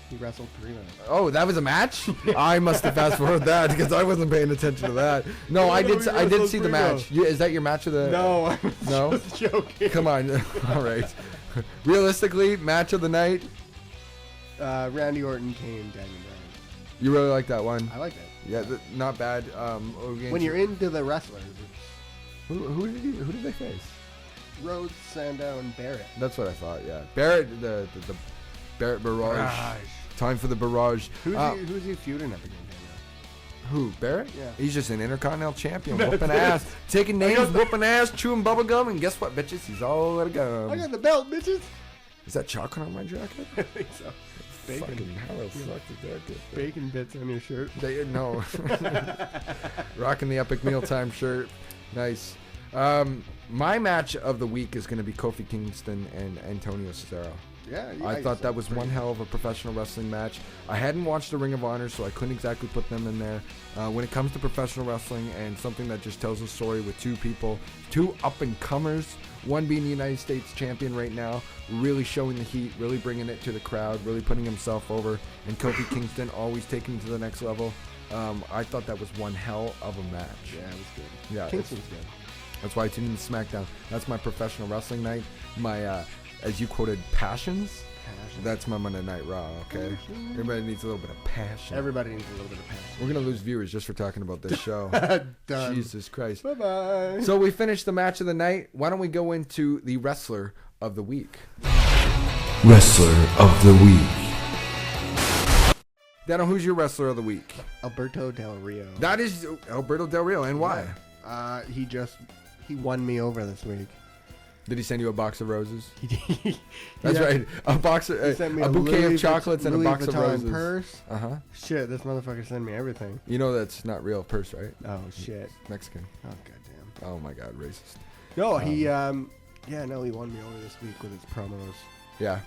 He wrestled Primo. Oh, that was a match? I must have fast forwarded that because I wasn't paying attention to that. No, I did. I did see the match. Is that your match of the? No, I was No? just joking. Come on. All right. Realistically, match of the night. Randy Orton, Kane, Daniel Bryan. You really like that one? I like that. Yeah, not bad. When you're into the wrestlers, it's who did they face? Rhodes, Sandow, and Barrett. That's what I thought. Yeah, Barrett, the Barrett barrage. Time for the barrage. Who's he feuding up against? Who? Barrett? Yeah. He's just an intercontinental champion, whooping ass, taking names, whooping ass, chewing bubble gum, and guess what, bitches? He's all out of gum. I got the belt, bitches. Is that chocolate on my jacket? I think so. Bacon. Fucking how the fuck did that get there? Bacon bits on your shirt. No. Rocking the Epic Mealtime shirt. Nice. My match of the week is going to be Kofi Kingston and Antonio Cesaro. Yeah, I thought that was one hell of a professional wrestling match. I hadn't watched the Ring of Honor, so I couldn't exactly put them in there. When it comes to professional wrestling and something that just tells a story with two people, two up-and-comers, one being the United States champion right now, really showing the heat, really bringing it to the crowd, really putting himself over, and Kofi Kingston always taking it to the next level. I thought that was one hell of a match. Yeah, it was good. Yeah, Kingston's good. That's why I tuned into SmackDown. That's my professional wrestling night. My, as you quoted, passions. That's my Monday Night Raw, okay? Everybody needs a little bit of passion. Everybody needs a little bit of passion. We're going to lose viewers just for talking about this show. Done. Jesus Christ. Bye-bye. So we finished the match of the night. Why don't we go into the wrestler of the week? Wrestler of the week. Dano, who's your wrestler of the week? Alberto Del Rio. That is Alberto Del Rio. And why? He won me over this week. Did he send you a box of roses? He That's right. A box of, sent me a bouquet Louis of chocolates and a Louis box of Vuitton roses. purse. Uh-huh. Shit, this motherfucker sent me everything. You know that's not real purse, right? Oh, shit. Mexican. Oh, goddamn. Oh, my God. Racist. No, he won me over this week with his promos. Yeah.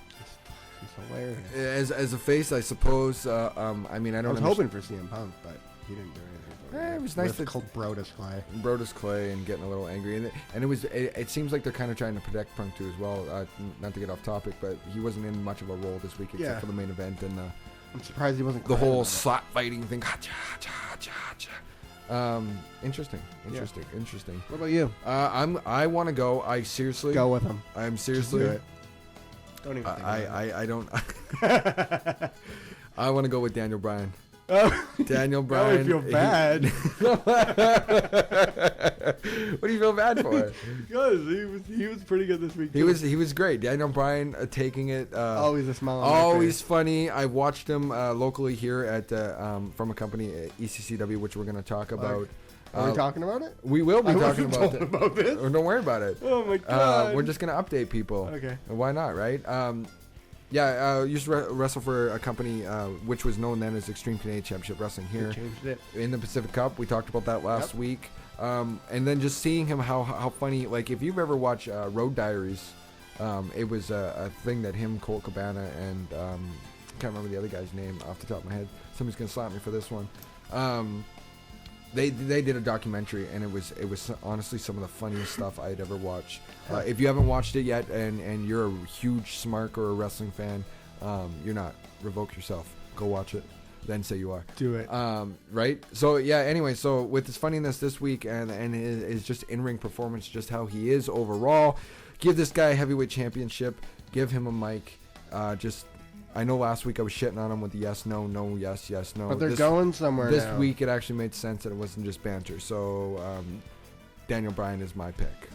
He's hilarious. As a face, I suppose. I mean, I don't. I was hoping for CM Punk, but he didn't do anything. It was nice With that Brodus Clay. Brodus Clay and getting a little angry, and it seems like they're kind of trying to protect Punk too as well. Not to get off topic, but he wasn't in much of a role this week except for the main event and I'm surprised he wasn't. the crying whole about it. slap fighting thing. Interesting. What about you? I want to go. I seriously Go with him. I'm seriously. Do it. Don't even think about it. I don't. I want to go with Daniel Bryan. Daniel Now I Bryan. feel bad. What do you feel bad for? Because he was pretty good this week. He was great. Daniel Bryan taking it. Always a smile on my Always face. funny. I watched him locally here at from a company ECCW, which we're going to talk about. Are we talking about it? We will be I talking wasn't about told it. about this. Oh, don't worry about it. Oh my god. We're just going to update people. Okay. Why not, right? I used to wrestle for a company which was known then as Extreme Canadian Championship Wrestling here We changed it. in the Pacific Cup. We talked about that last week. And then just seeing him, how funny, like if you've ever watched Road Diaries, it was a thing that him, Colt Cabana, and can't remember the other guy's name off the top of my head. Somebody's going to slap me for this one. They did a documentary, and it was honestly some of the funniest stuff I had ever watched. If you haven't watched it yet, and you're a huge Smark or a wrestling fan, you're not. Revoke yourself. Go watch it. Then say you are. Do it. Right? So yeah. Anyway, so with his funniness this week and his just in-ring performance, just how he is overall, give this guy a heavyweight championship. Give him a mic. I know last week I was shitting on him with the yes, no, no, yes, yes, no. But they're going somewhere This now. week it actually made sense and it wasn't just banter. So Daniel Bryan is my pick.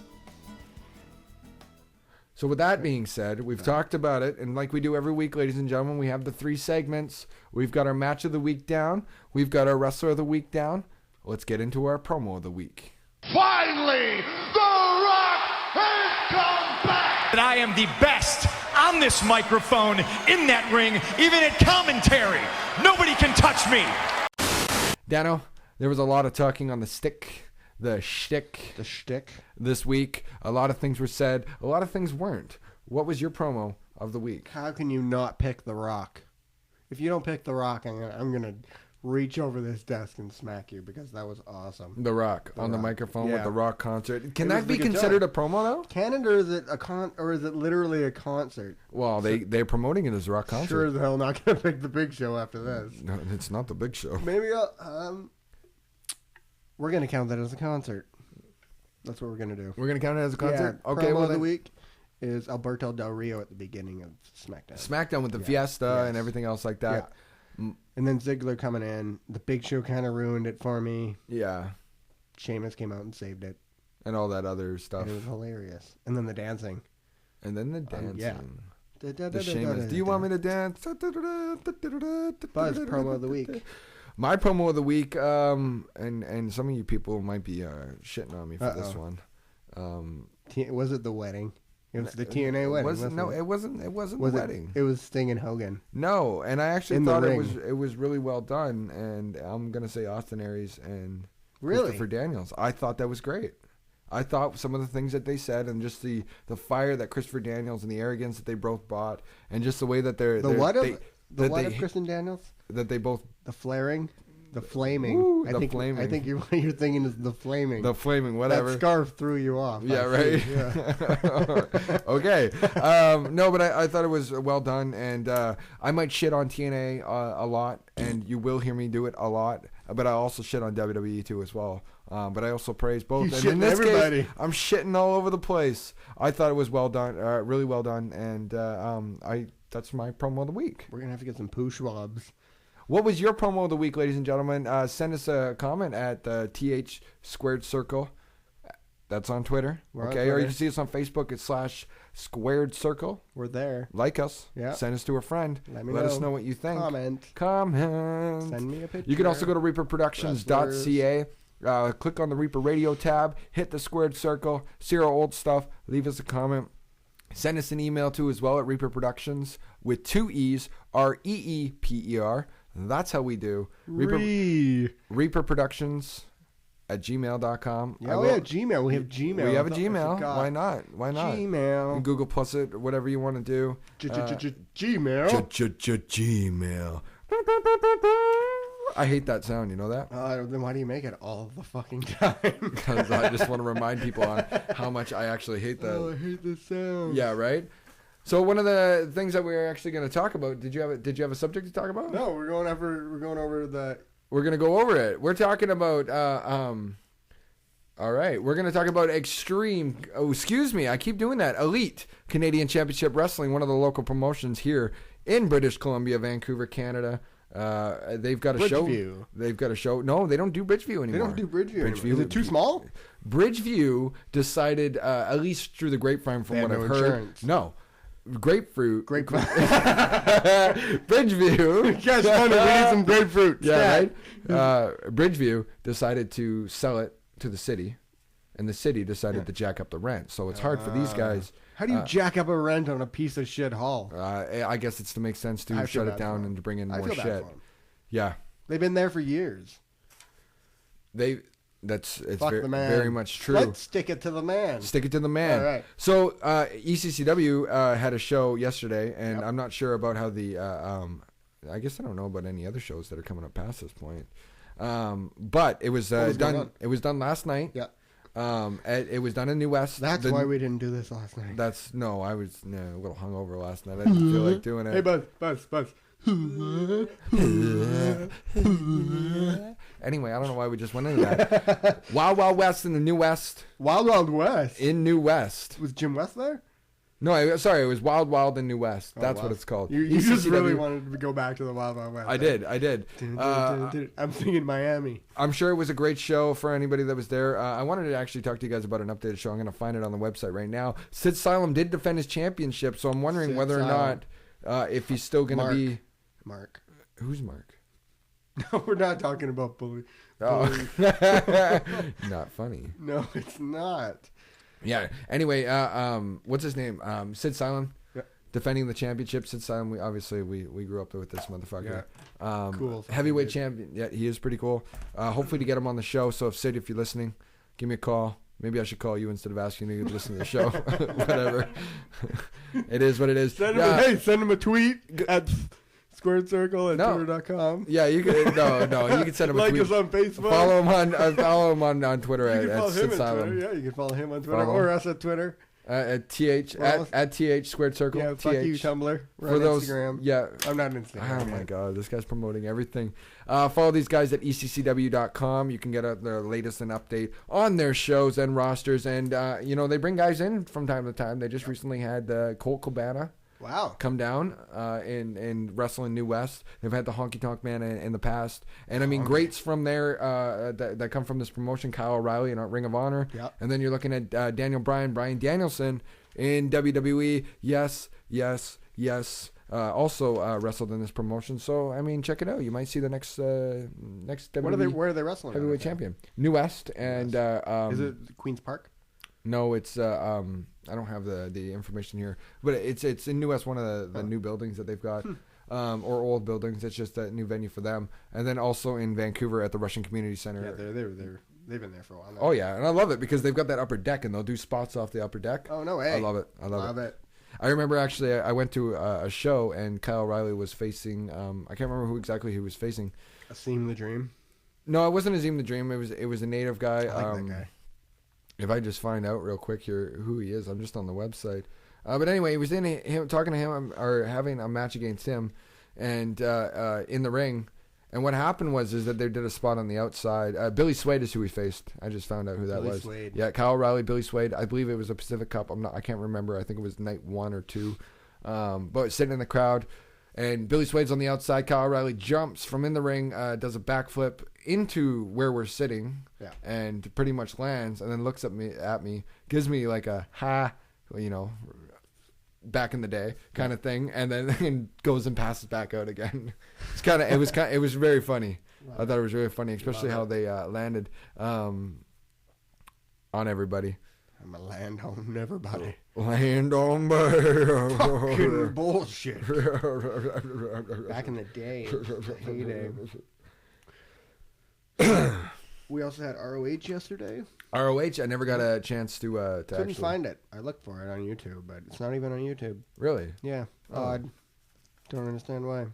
So with that being said, we've talked about it, and like we do every week, ladies and gentlemen, we have the 3 segments. We've got our match of the week down. We've got our wrestler of the week down. Let's get into our promo of the week. Finally, The Rock has come back! And I am the best on this microphone, in that ring, even at commentary. Nobody can touch me. Dano, there was a lot of talking on the shtick this week. A lot of things were said. A lot of things weren't. What was your promo of the week? How can you not pick The Rock? If you don't pick The Rock, I'm gonna reach over this desk and smack you because that was awesome. The Rock on the Rock. microphone with Yeah. the Rock concert. Can It was that be the guitar. considered a promo though? Canada, is it or is it literally a concert? Well, they're promoting it as a Rock concert. Sure as hell not gonna pick the Big Show after this. No, it's not the Big Show. Maybe we're gonna count that as a concert. That's what we're gonna do. We're gonna count it as a concert. Yeah, Okay, promo well of the then, week is Alberto Del Rio at the beginning of SmackDown. SmackDown with the Yeah. Fiesta Yes. and everything else like that. And then Ziggler coming in. The Big Show kind of ruined it for me. Yeah, Sheamus came out and saved it. and all that other stuff, And it was hilarious. And then the dancing. and then the dancing. yeah. The Sheamus. Do you want me to dance? Buzz promo of the week. My promo of the week, and some of you people might be shitting on me for this one. Was it the wedding? It was the TNA wedding. It wasn't the wedding. It was Sting and Hogan. No, and I actually In the thought ring. it was really well done, and I'm gonna say Austin Aries and Really? Christopher Daniels. I thought that was great. I thought some of the things that they said, and just the fire that Christopher Daniels and the arrogance that they both brought, and just the way that they're The what they, of the that what they- of Kristen Daniels? that they both The flaring, the flaming. Ooh, I the think flaming. I think what you're thinking is the flaming. the flaming whatever. That scarf threw you off. Yeah, I right. see, Yeah. Okay. No, but I thought it was well done, and I might shit on TNA a lot, and you will hear me do it a lot. But I also shit on WWE too as well. But I also praise both. You And shitting in this everybody. case, I'm shitting all over the place. I thought it was well done, really well done, and that's my promo of the week. We're gonna have to get some poo schwabs. What was your promo of the week, ladies and gentlemen? Send us a comment at TH Squared Circle. That's on Twitter. We're on Okay, or Twitter. you can see us on Facebook at /Squared Circle. We're there. Like us. Yeah. Send us to a friend. Let me us know. know what you think. Comment. Comment. Send me a picture. You can also go to reaperproductions.ca. Click on the Reaper Radio tab. Hit the Squared Circle. See our old stuff. Leave us a comment. Send us an email too as well at Reaper Productions with 2 E's, REEPER. That's how we do. Reaper Productions at gmail.com. Yeah, we have Gmail. We have Gmail. We have a I Gmail. forgot. Why not? Why not? Gmail. Google Plus it, or whatever you want to do. Gmail. Gmail. I hate that sound. You know that? Then why do you make it all the fucking time? Because I just want to remind people on how much I actually hate that. Oh, I hate this sound. Yeah, right. So one of the things that we're actually going to talk about. Did you have a subject to talk about? No, we're going over the. We're going to go over it. We're talking about. All right, we're going to talk about Extreme. Oh, excuse me, I keep doing that. Elite Canadian Championship Wrestling, one of the local promotions here in British Columbia, Vancouver, Canada. They've got a show. Bridgeview. They've got a show. No, they don't do Bridgeview anymore. They don't do Bridgeview. Is it too small? Bridgeview decided, at least through the grapevine, from They what have I've no heard. insurance. No. Grapefruit. Bridgeview. Bridgeview. Guys, funny. We need some grapefruit. Yeah, right? Bridgeview decided to sell it to the city, and the city decided to jack up the rent. So it's hard for these guys. How do you jack up a rent on a piece of shit hall? I guess it's to make sense to I feel shut it bad down for 'em. and to bring in I more feel bad shit. for 'em. Yeah. They've been there for years. It's Fuck the man. very much true. Let's stick it to the man. Stick it to the man. All right. So ECCW had a show yesterday, and I'm not sure about how the. I guess I don't know about any other shows that are coming up past this point. But it was was going done. on? It was done last night. Yeah. It was done in New West. That's why we didn't do this last night. I was a little hungover last night. I didn't feel like doing it. Hey, Buzz. Anyway, I don't know why we just went into that. Wild Wild West in the New West. Wild Wild West. In New West. Was Jim West there? No, sorry, it was Wild Wild in New West. That's wow. what it's called. You just ECCW. really wanted to go back to the Wild Wild West. I did. I'm thinking Miami. I'm sure it was a great show for anybody that was there. I wanted to actually talk to you guys about an updated show. I'm going to find it on the website right now. Sid Silem did defend his championship, so I'm wondering Sid wher or Silem. not if he's still going to be. Mark. Who's Mark? No, we're not talking about bully. Oh. Not funny. No, it's not. Yeah. Anyway, what's his name? Sid Silem. Yeah. Defending the championship. Sid Silem. We grew up with this motherfucker. Yeah. Cool. Heavyweight champion. Yeah, he is pretty cool. Hopefully to get him on the show. So Sid, if you're listening, give me a call. Maybe I should call you instead of asking you to listen to the show. Whatever. It is what it is. Send him a tweet at squaredcircle@twitter.com. Yeah, you can. No, you can send him a like tweet. us on Facebook. Follow him on Twitter You can follow at him Sid on Silem. Twitter. Yeah, you can follow him on Twitter Follow or him. us at Twitter. At th squared circle. Yeah, fuck you, Tumblr. We're on Instagram. Yeah. I'm not on Instagram. Oh my god, this guy's promoting everything. Follow these guys at eccw.com. You can get their latest and update on their shows and rosters, and they bring guys in from time to time. They just recently had Colt Cabana. Wow. Come down and wrestle in New West. They've had the Honky Tonk Man in the past. And I mean, greats from there that come from this promotion. Kyle O'Reilly in Ring of Honor. Yep. And then you're looking at Brian Danielson in WWE. Yes. Also wrestled in this promotion. So, I mean, check it out. You might see the next WWE Where are they wrestling? heavyweight champion. New West. And is it Queen's Park? no, it's I don't have the information here, but it's in New West, one of the new buildings that they've got, or old buildings. It's just a new venue for them, and then also in Vancouver at the Russian Community Center. Yeah, they've been there for a while now. Oh yeah, and I love it because they've got that upper deck, and they'll do spots off the upper deck. Oh no way! I love it. Love it. I remember actually I went to a show and Kyle O'Reilly was facing. I can't remember who exactly he was facing. Asim the Dream. No, it wasn't Azim the Dream. It was a native guy. I like that guy. If I just find out real quick here who he is, I'm just on the website. But anyway, he was talking to him or having a match against him, and in the ring. And what happened is that they did a spot on the outside. Billy Swade is who he faced. I just found out who that was. Swade. Yeah, Kyle O'Reilly, Billy Swade. I believe it was a Pacific Cup. I can't remember. I think it was night 1 or 2. But sitting in the crowd. And Billy Swade's on the outside. Kyle O'Reilly jumps from in the ring, does a backflip into where we're sitting, and pretty much lands, and then looks at me, gives me like a ha, back in the day kind of thing, and then goes and passes back out again. It was very funny. I thought it was really funny, especially how they landed on everybody. I'm a land on everybody. Land on me. Fucking bullshit. Back in the day, heyday. We also had ROH yesterday. ROH, I never got a chance to Couldn't actually find it. I looked for it on YouTube, but it's not even on YouTube. Really? Yeah. Oh. Odd. Don't understand why.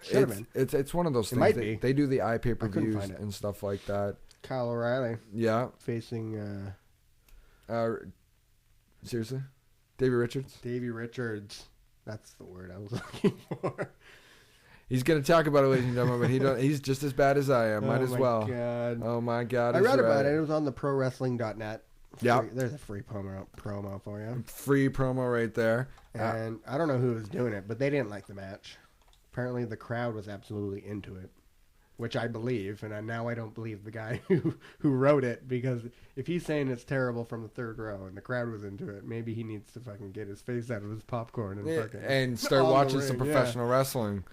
Should have been. It's one of those things. might be. They do the pay per couldn't views find it. and stuff like that. Kyle O'Reilly Yeah. facing Seriously, Davey Richards. Davey Richards. That's the word I was looking for. He's gonna talk about it, ladies and gentlemen, but he's just as bad as I am. Might as well. God. Oh my God! I he's read about right. it. It was on the ProWrestling.net. Yeah. There's a free promo for you. Free promo right there. And I don't know who was doing it, but they didn't like the match. apparently the crowd was absolutely into it, which I believe, and now I don't believe the guy who wrote it, because if he's saying it's terrible from the third row and the crowd was into it, maybe he needs to fucking get his face out of his popcorn and start on the watching some ring, yeah. professional wrestling.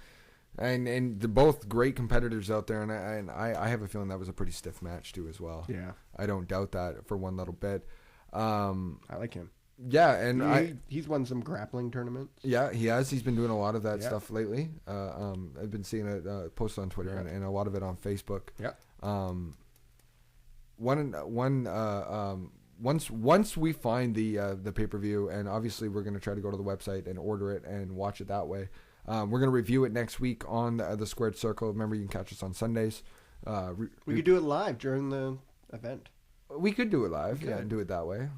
And they're both great competitors out there, and I have a feeling that was a pretty stiff match too as well. Yeah. I don't doubt that for one little bit. I like him. Yeah, and he's won some grappling tournaments. Yeah, he has. He's been doing a lot of that stuff lately. I've been seeing it posted on Twitter and a lot of it on Facebook. Yeah. Once we find the pay-per-view, and obviously we're going to try to go to the website and order it and watch it that way. We're going to review it next week on the Squared Circle. Remember, you can catch us on Sundays. We could do it live during the event. We could do it live, and do it that way.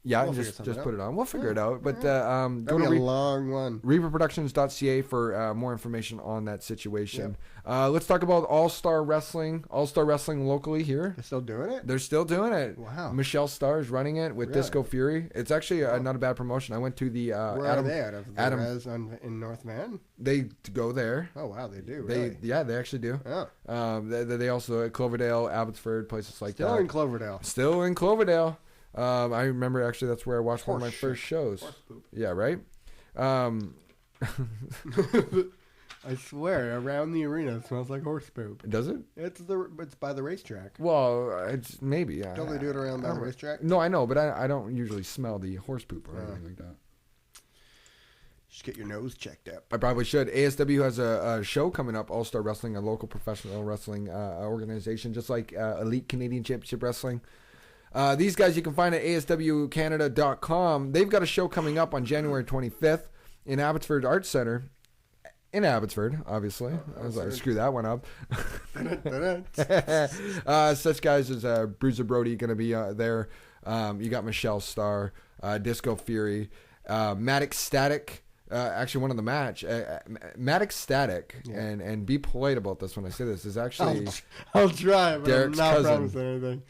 Yeah, We'll and figure just something put out. it on. We'll figure it out. But That'll go be to a long one. ReaperProductions.ca for more information on that situation. Let's talk about All-Star Wrestling. All-Star Wrestling locally here. They're still doing it? They're still doing it. Wow. Michelle Starr is running it with Really? Disco Fury. It's actually not a bad promotion. I went to the Where Adam. are they out of? The Adam. Res in North Van? They go there. Oh, wow, they do, really? They actually do. Oh. They also at Cloverdale, Abbotsford, places like Still that. in Cloverdale. Still in Cloverdale. I remember actually that's where I watched one of my Horse first shit. shows. Horse poop. Yeah, right. I swear, around the arena it smells like horse poop. Does it? It's by the racetrack. Well, it's maybe. Don't they do it around the racetrack? No, I know, but I don't usually smell the horse poop or anything like that. Just get your nose checked up. I probably should. ASW has a show coming up, All Star Wrestling, a local professional wrestling organization, just like Elite Canadian Championship Wrestling. These guys you can find at aswcanada.com. They've got a show coming up on January 25th in Abbotsford Arts Center. In Abbotsford, obviously. I was like, screw that one up. Such guys as Bruiser Brody going to be there. You got Michelle Starr, Disco Fury, Maddox Static. Actually, one of the match, Maddox Static, and be polite about this when I say this, is actually I'll try, but Derek's I'm not cousin. promising anything.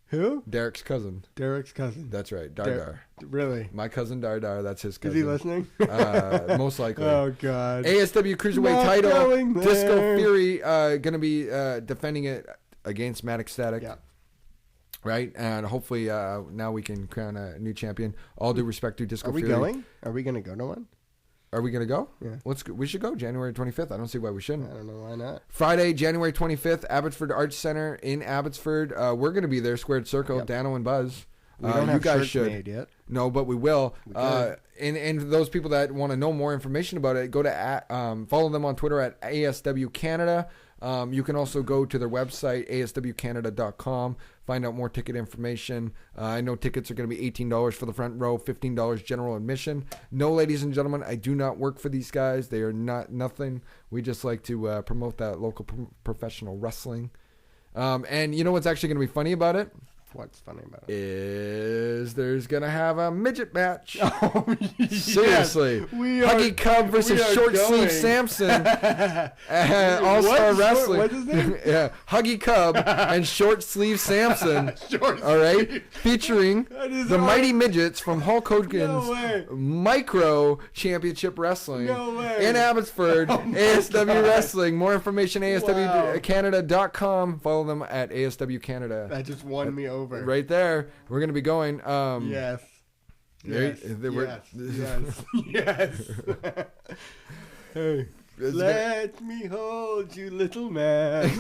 Who? Derek's cousin. Derek's cousin. That's right, Dardar. Really? My cousin Dardar, that's his cousin. Is he listening? Most likely. Oh, God. ASW Cruiserweight Not title. going there. Disco Fury going to be defending it against Maddox Static. Yeah. Right? And hopefully now we can crown a new champion. All due respect to Disco Are we Fury. going? Are we going to go to one? Are we going to go? Yeah. We should go January 25th. I don't see why we shouldn't. I don't know why not. Friday, January 25th, Abbotsford Arts Center in Abbotsford. We're going to be there, Squared Circle, Yep. Dano and Buzz. We don't you have guys shirts should. made yet. No, but we will. We could. And those people that want to know more information about it, go to follow them on Twitter at ASW Canada. You can also go to their website, aswcanada.com, find out more ticket information. I know tickets are going to be $18 for the front row, $15 general admission. No, ladies and gentlemen, I do not work for these guys. They are not nothing. We just like to promote that local professional wrestling. And you know what's actually going to be funny about it? What's funny about it? Is there's going to have a midget match. Oh, Seriously. yes, we are- Huggy Cub versus we are Short going. Sleeve Samson. All-Star What? Wrestling. What's his name? Yeah, Huggy Cub and Short Sleeve Samson. All right, featuring is the all- Mighty Midgets from Hulk Hogan's No way. Micro Championship Wrestling No way. in Abbotsford. ASW Wrestling. More information, aswcanada.com. Follow them at ASW Canada. That just won me over. Right there. We're going to be going. Yes. There- Yes. we're- Yes. Yes. Hey. It's Let me hold you, little man.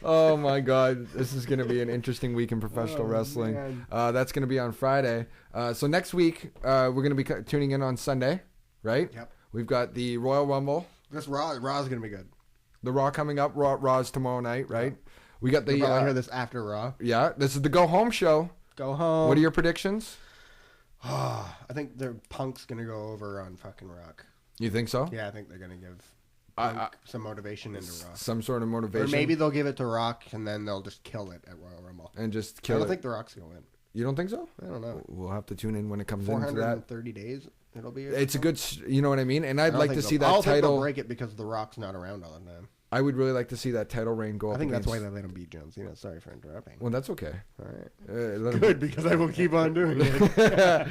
Oh my God, this is going to be an interesting week in professional wrestling. man. That's going to be on Friday. So next week we're going to be tuning in on Sunday, right? Yep. We've got the Royal Rumble, This Raw's gonna be good. the Raw coming up. Raw's tomorrow night, right? We got the We'll probably hear this after Raw. yeah. This is the go home show. Go home. What are your predictions? I think their Punk's gonna go over on fucking Rock. You think so? Yeah, I think they're gonna give Punk some motivation into Raw. Some sort of motivation, Or maybe they'll give it to Rock and then they'll just kill it at Royal Rumble. and just I kill don't it. think the Rock's gonna win. You don't think so? I don't know. We'll have to tune in when it comes into that. 430 days it'll be. It's a good, you know what I mean? And I'd like to see I that don't think they'll title. break it because the Rock's not around all the time. I would really like to see that title reign go up. I think that's why against- they let him beat John Cena. Sorry for interrupting. Well, that's okay. All right. Let him- Good, because I will keep on doing it.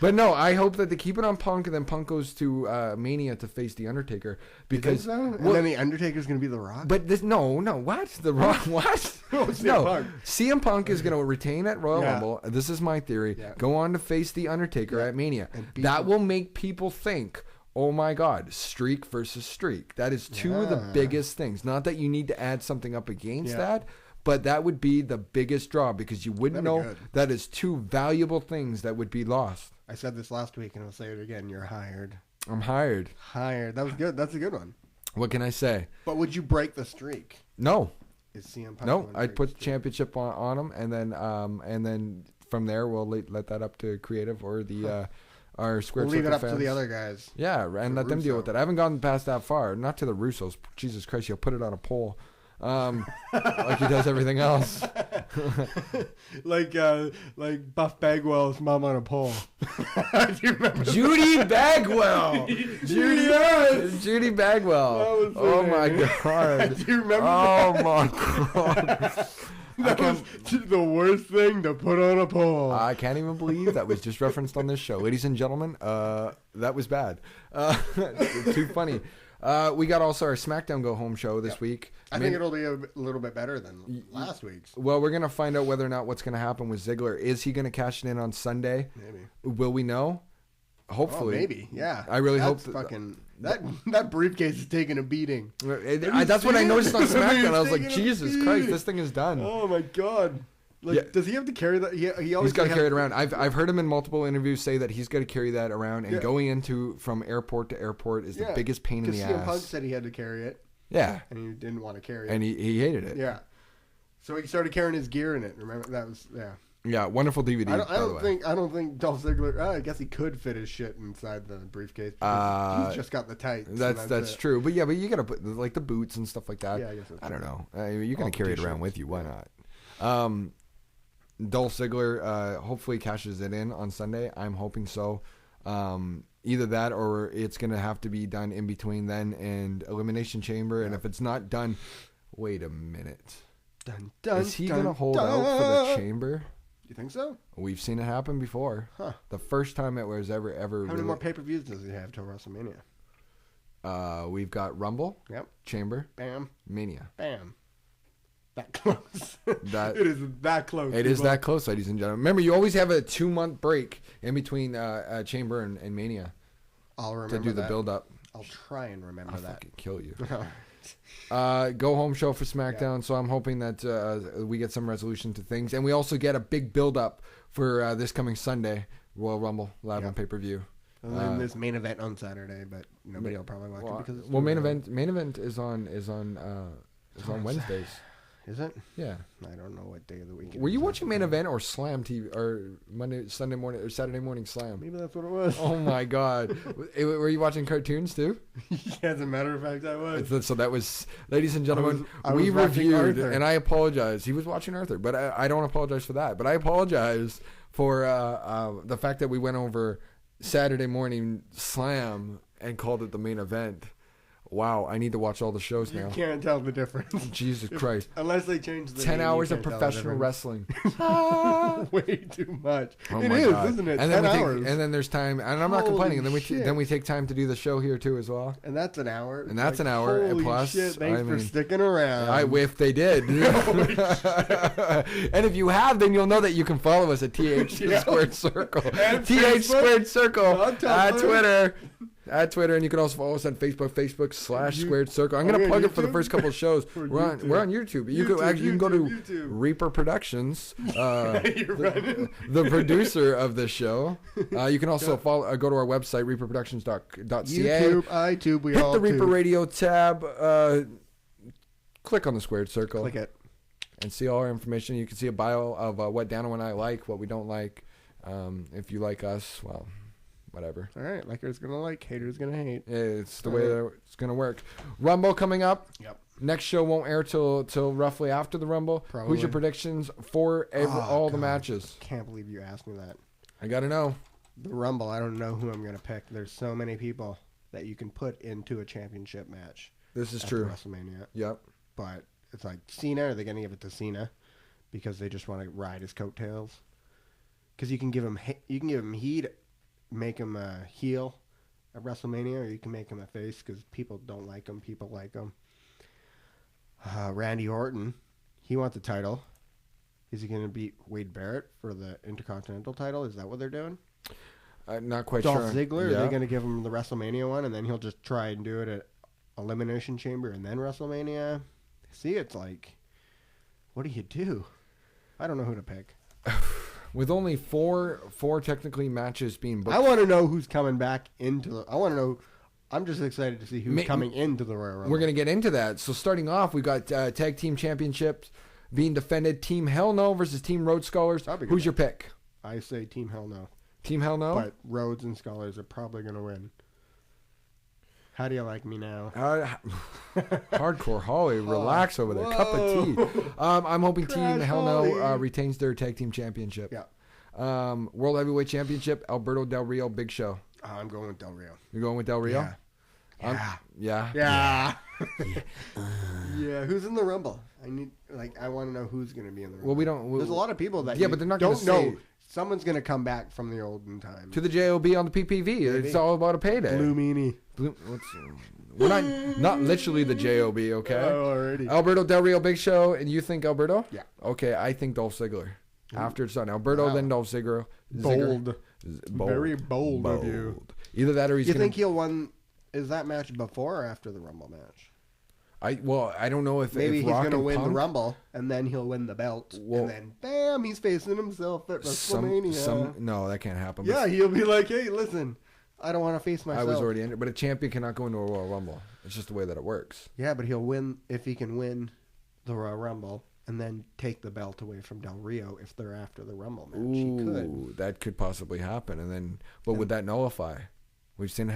But no, I hope that they keep it on Punk, and then Punk goes to Mania to face the Undertaker. Because so? And then the Undertaker's gonna be The Rock. But this what the Rock? What? No, CM Punk is going to retain at Royal Rumble. This is my theory. Yeah. Go on to face the Undertaker at Mania. That will make people think, oh my God, streak versus streak. That is two of the biggest things. Not that you need to add something up against that, but that would be the biggest draw because you wouldn't know that is two valuable things that would be lost. I said this last week and I'll say it again. You're hired. I'm hired. Hired. That was good. That's a good one. What can I say? But would you break the streak? No. Is CM Punk? No, I'd put the championship on him, and then from there we'll let that up to creative or the our Squared We'll leave it Circle up fans. to the other guys. Yeah, and let them deal with it. I haven't gone past that far. Not to the Russos. Jesus Christ, you'll put it on a poll. Like he does everything else. like Buff Bagwell's mom on a pole. Do you remember? Judy Bagwell. Judy Bagwell. Oh my God. Do you remember? Oh my God. That was the worst thing to put on a pole. I can't even believe that was just referenced on this show. Ladies and gentlemen, that was bad. Too funny. We got also our SmackDown Go Home show this week. I think it'll be a little bit better than last week's. Well, we're going to find out whether or not what's going to happen with Ziggler. Is he going to cash it in on Sunday? Maybe. Will we know? Hopefully. Maybe, yeah. I really hope that briefcase is taking a beating. That's what I noticed on SmackDown. I was like, Jesus Christ, this thing is done. Oh my God. Does he have to carry that? He's got to carry it around. I've heard him in multiple interviews say that he's got to carry that around, and going from airport to airport is the biggest pain in the ass. Because CM Punk said he had to carry it. Yeah. And he didn't want to carry it. And he hated it. Yeah. So he started carrying his gear in it. Remember that was Yeah, wonderful DVD. I don't think Dolph Ziggler. I guess he could fit his shit inside the briefcase. He's just got the tights. That's true. But you gotta put like the boots and stuff like that. Yeah, I guess that's I don't know. You're gonna carry it around with you. Why not? Dolph Ziggler hopefully cashes it in on Sunday. I'm hoping so. Either that or it's gonna have to be done in between then and Elimination Chamber. And if it's not done, wait a minute. Dun, dun, is he gonna hold out for the Chamber? You think so? We've seen it happen before. Huh. The first time it was ever. How many more pay-per-views does he have till WrestleMania? We've got Rumble. Yep. Chamber. Bam. Mania. Bam. That close. That it is that close. It is that close, ladies and gentlemen. Remember, you always have a 2-month break in between Chamber and Mania. I'll remember to do the build-up. I'll try and remember that. I'll fucking kill you. Go home show for SmackDown, so I'm hoping that we get some resolution to things, and we also get a big build-up for this coming Sunday, Royal Rumble live on pay-per-view. And then there's main event on Saturday, but nobody will probably watch it because it's main event is on Wednesdays. Is it? Yeah. I don't know what day of the week. Were you watching main event or Slam TV or Sunday morning or Saturday morning Slam? Maybe that's what it was. Oh my God! Were you watching cartoons too? Yeah, as a matter of fact, I was. So that was, ladies and gentlemen, we reviewed, and I apologize. He was watching Arthur, but I don't apologize for that. But I apologize for the fact that we went over Saturday morning Slam and called it the main event. Wow, I need to watch all the shows now. You can't tell the difference. Jesus Christ. Unless they change the 10 name, hours of professional wrestling. Way too much. Oh it my is, God. isn't it? And 10 hours. And then there's time, and I'm not complaining. And then we take time to do the show here too as well. And that's an hour. And that's an hour. Holy And plus, shit, thanks for sticking around. If they did. And if you have, then you'll know that you can follow us at TH Squared Circle. TH Squared Circle at Twitter. At Twitter, and you can also follow us on Facebook.com/Squared Circle. I'm going to plug it for the first couple of shows. We're on YouTube. You can go to YouTube. Reaper Productions, the producer of this show. You can also go to our website, reaperproductions.ca. YouTube, iTunes, we hit all the Reaper too. Radio tab. Click on the Squared Circle. Click it. And see all our information. You can see a bio of what Dano and I like, what we don't like. If you like us, well, whatever. All right, likers gonna like, haters gonna hate. It's the way that it's gonna work. Rumble coming up. Yep. Next show won't air till roughly after the Rumble. Probably. Who's your predictions for all the matches? Can't believe you asked me that. I gotta know. The Rumble, I don't know who I'm gonna pick. There's so many people that you can put into a championship match. This is true. WrestleMania. Yep. But it's like Cena. Are they gonna give it to Cena because they just want to ride his coattails? Because you can give him heat make him a heel at WrestleMania, or you can make him a face because people don't like him. People like him. Randy Orton, he wants the title. Is he going to beat Wade Barrett for the Intercontinental title? Is that what they're doing? Not quite Dolph sure. Ziggler, Yeah. are they going to give him the WrestleMania one, and then he'll just try and do it at Elimination Chamber and then WrestleMania? See, it's like, what do you do? I don't know who to pick. With only four technically matches being booked. I want to know who's coming back into the... I want to know... I'm just excited to see who's coming into the Royal Rumble. We're going to get into that. So starting off, we got Tag Team Championships being defended. Team Hell No versus Team Rhodes Scholars. Who's your pick? I say Team Hell No. Team Hell No? But Rhodes and Scholars are probably going to win. How do you like me now? Hardcore Holly, relax over there. Cup of tea. I'm hoping Team Hell No retains their Tag Team Championship. Yeah. World Heavyweight Championship, Alberto Del Rio, Big Show. I'm going with Del Rio. You're going with Del Rio? Yeah. Yeah. Yeah. Yeah. Who's in the Rumble? I want to know who's going to be in the Rumble. Well, we don't. There's a lot of people that but they're not going don't to know. say Someone's going to come back from the olden times. to the JOB on the PPV. Maybe. It's all about a payday. Blue Meanie. We're not literally the JOB, okay? Oh, already. Alberto Del Rio, Big Show, and you think Alberto? Yeah. Okay, I think Dolph Ziggler. After it's done, Alberto, then Dolph Ziggler. Bold. Very bold of you. Either that or he's. You think he'll win? Is that match before or after the Rumble match? I don't know if Maybe if he's Rock going to and win the Punk- Rumble and then he'll win the belt, Well- and then bam, he's facing himself at WrestleMania. No, that can't happen. Yeah, he'll be like, "Hey, listen, I don't want to face I myself." was already in it, but a champion cannot go into a Royal Rumble. It's just the way that it works. Yeah, but he'll win if he can win the Royal Rumble and then take the belt away from Del Rio if they're after the Rumble match. He could. Ooh, that could possibly happen, and then, but would that nullify? We've seen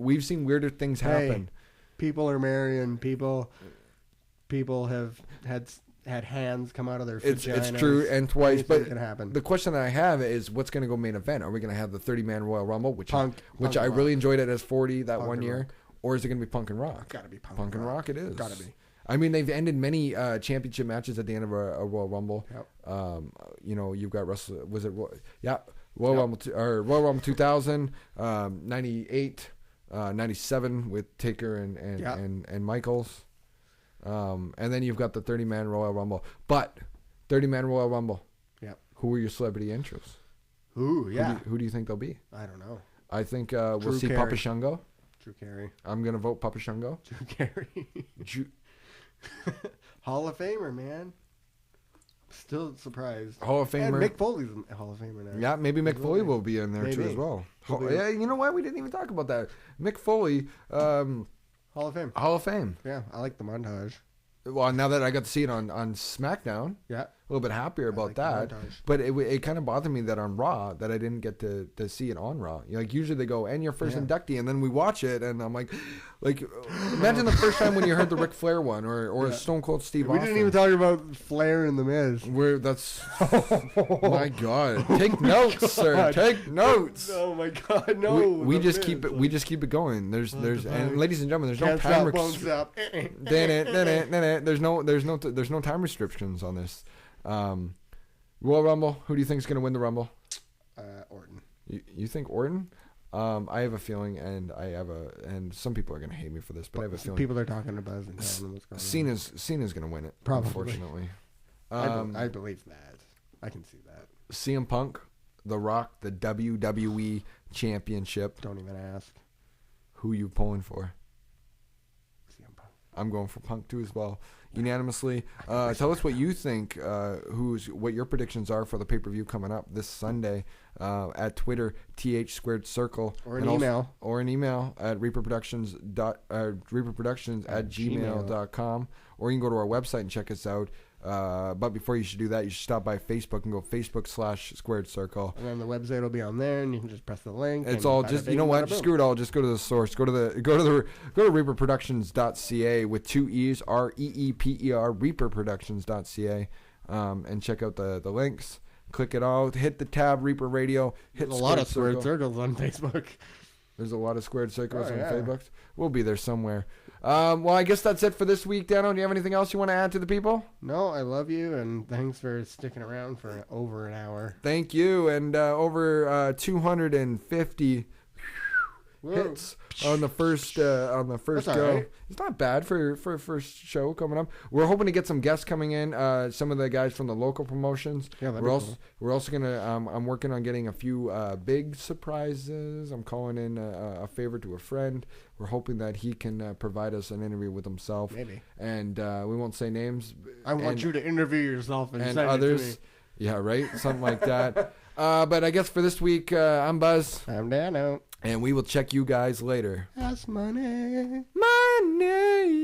weirder things happen. Hey, people are marrying. People have had hands come out of their vaginas. It's true, and twice. Anything But can happen. the question that I have is, what's going to go main event? Are we going to have the 30-man Royal Rumble, which Punk I and really Rock. enjoyed it as 40 that Punk one and year, Rock. or is it going to be Punk and Rock? Gotta be Punk and Rock. It is. Gotta be. I mean, they've ended many championship matches at the end of a Royal Rumble. Yep. You've got Royal Rumble or Royal Rumble 2000, 98, 97 with Taker and Michaels. And then you've got the 30-man Royal Rumble. But 30-man Royal Rumble. Yep. Who are your celebrity interests? Ooh, yeah. Who do you think they'll be? I don't know. I think we'll Drew see Carey. Papa Shango. Drew Carey. I'm going to vote Papa Shango. Drew Carey. Hall of Famer, man. Still surprised. Hall of Famer. And Mick Foley's a Hall of Famer now. Yeah, maybe Mick Foley will be in there too Maybe. as well. He'll be- Yeah, you know what? We didn't even talk about that. Mick Foley, Hall of Fame. Hall of Fame. Yeah, I like the montage. Well, now that I got to see it on SmackDown, Yeah. a little bit happier about like the that. montage. But it kind of bothered me that on Raw that I didn't get to see it on Raw. Like usually they go, and your first Yeah. inductee, and then we watch it, and I'm like, imagine the first time when you heard the Ric Flair one or Stone Cold Steve We Austin. didn't even talk about Flair and The Miz. My God, take notes, sir. God. Take notes. Oh my God, no! We The just Miz. keep it going. There's and ladies and gentlemen, there's no Can't time stop, won't stop. There's no time restrictions on this. Royal Rumble. Who do you think is going to win the Rumble? Orton. You think Orton? I have a feeling, and some people are going to hate me for this, but I have a feeling People are talking about it and telling them what's going on. Cena's going to win it. Probably. Unfortunately. I believe that. I can see that. CM Punk, The Rock, the WWE Championship. Don't even ask. Who you pulling for? CM Punk. I'm going for Punk too as well, unanimously. Tell us what you think. What your predictions are for the pay-per-view coming up this Sunday at Twitter @TH2Circle Or an email. Or an email at reaperproductions@gmail.com, or you can go to our website and check us out. But before you should do that, you should stop by Facebook and go Facebook/SquaredCircle. And then the website will be on there, and you can just press the link. It's and all bada just, bing, you know what? bada Just boom. screw it all. Just go to the source. Go to reaperproductions.ca with 2 E's, REEPER, reaperproductions.ca, and check out the links. Click it all. Hit the tab Reaper Radio. Hit There's a lot of Squared squared circles on Facebook. There's a lot of Squared Circles Oh, on yeah. Facebook. We'll be there somewhere. Well, I guess that's it for this week, Dano. Do you have anything else you want to add to the people? No, I love you, and thanks for sticking around for over an hour. Thank you. And over 250 Whoa. hits on the first That's all go. right. It's not bad for a first show coming up. We're hoping to get some guests coming in. Some of the guys from the local promotions. Yeah, that'd we're be also cool. we're also gonna. I'm working on getting a few big surprises. I'm calling in a favor to a friend. We're hoping that he can provide us an interview with himself. Maybe. And we won't say names. I want you to interview yourself and and send others. it to me. Yeah, right. Something like that. But I guess for this week, I'm Buzz. I'm Dano. And we will check you guys later. That's money. Money.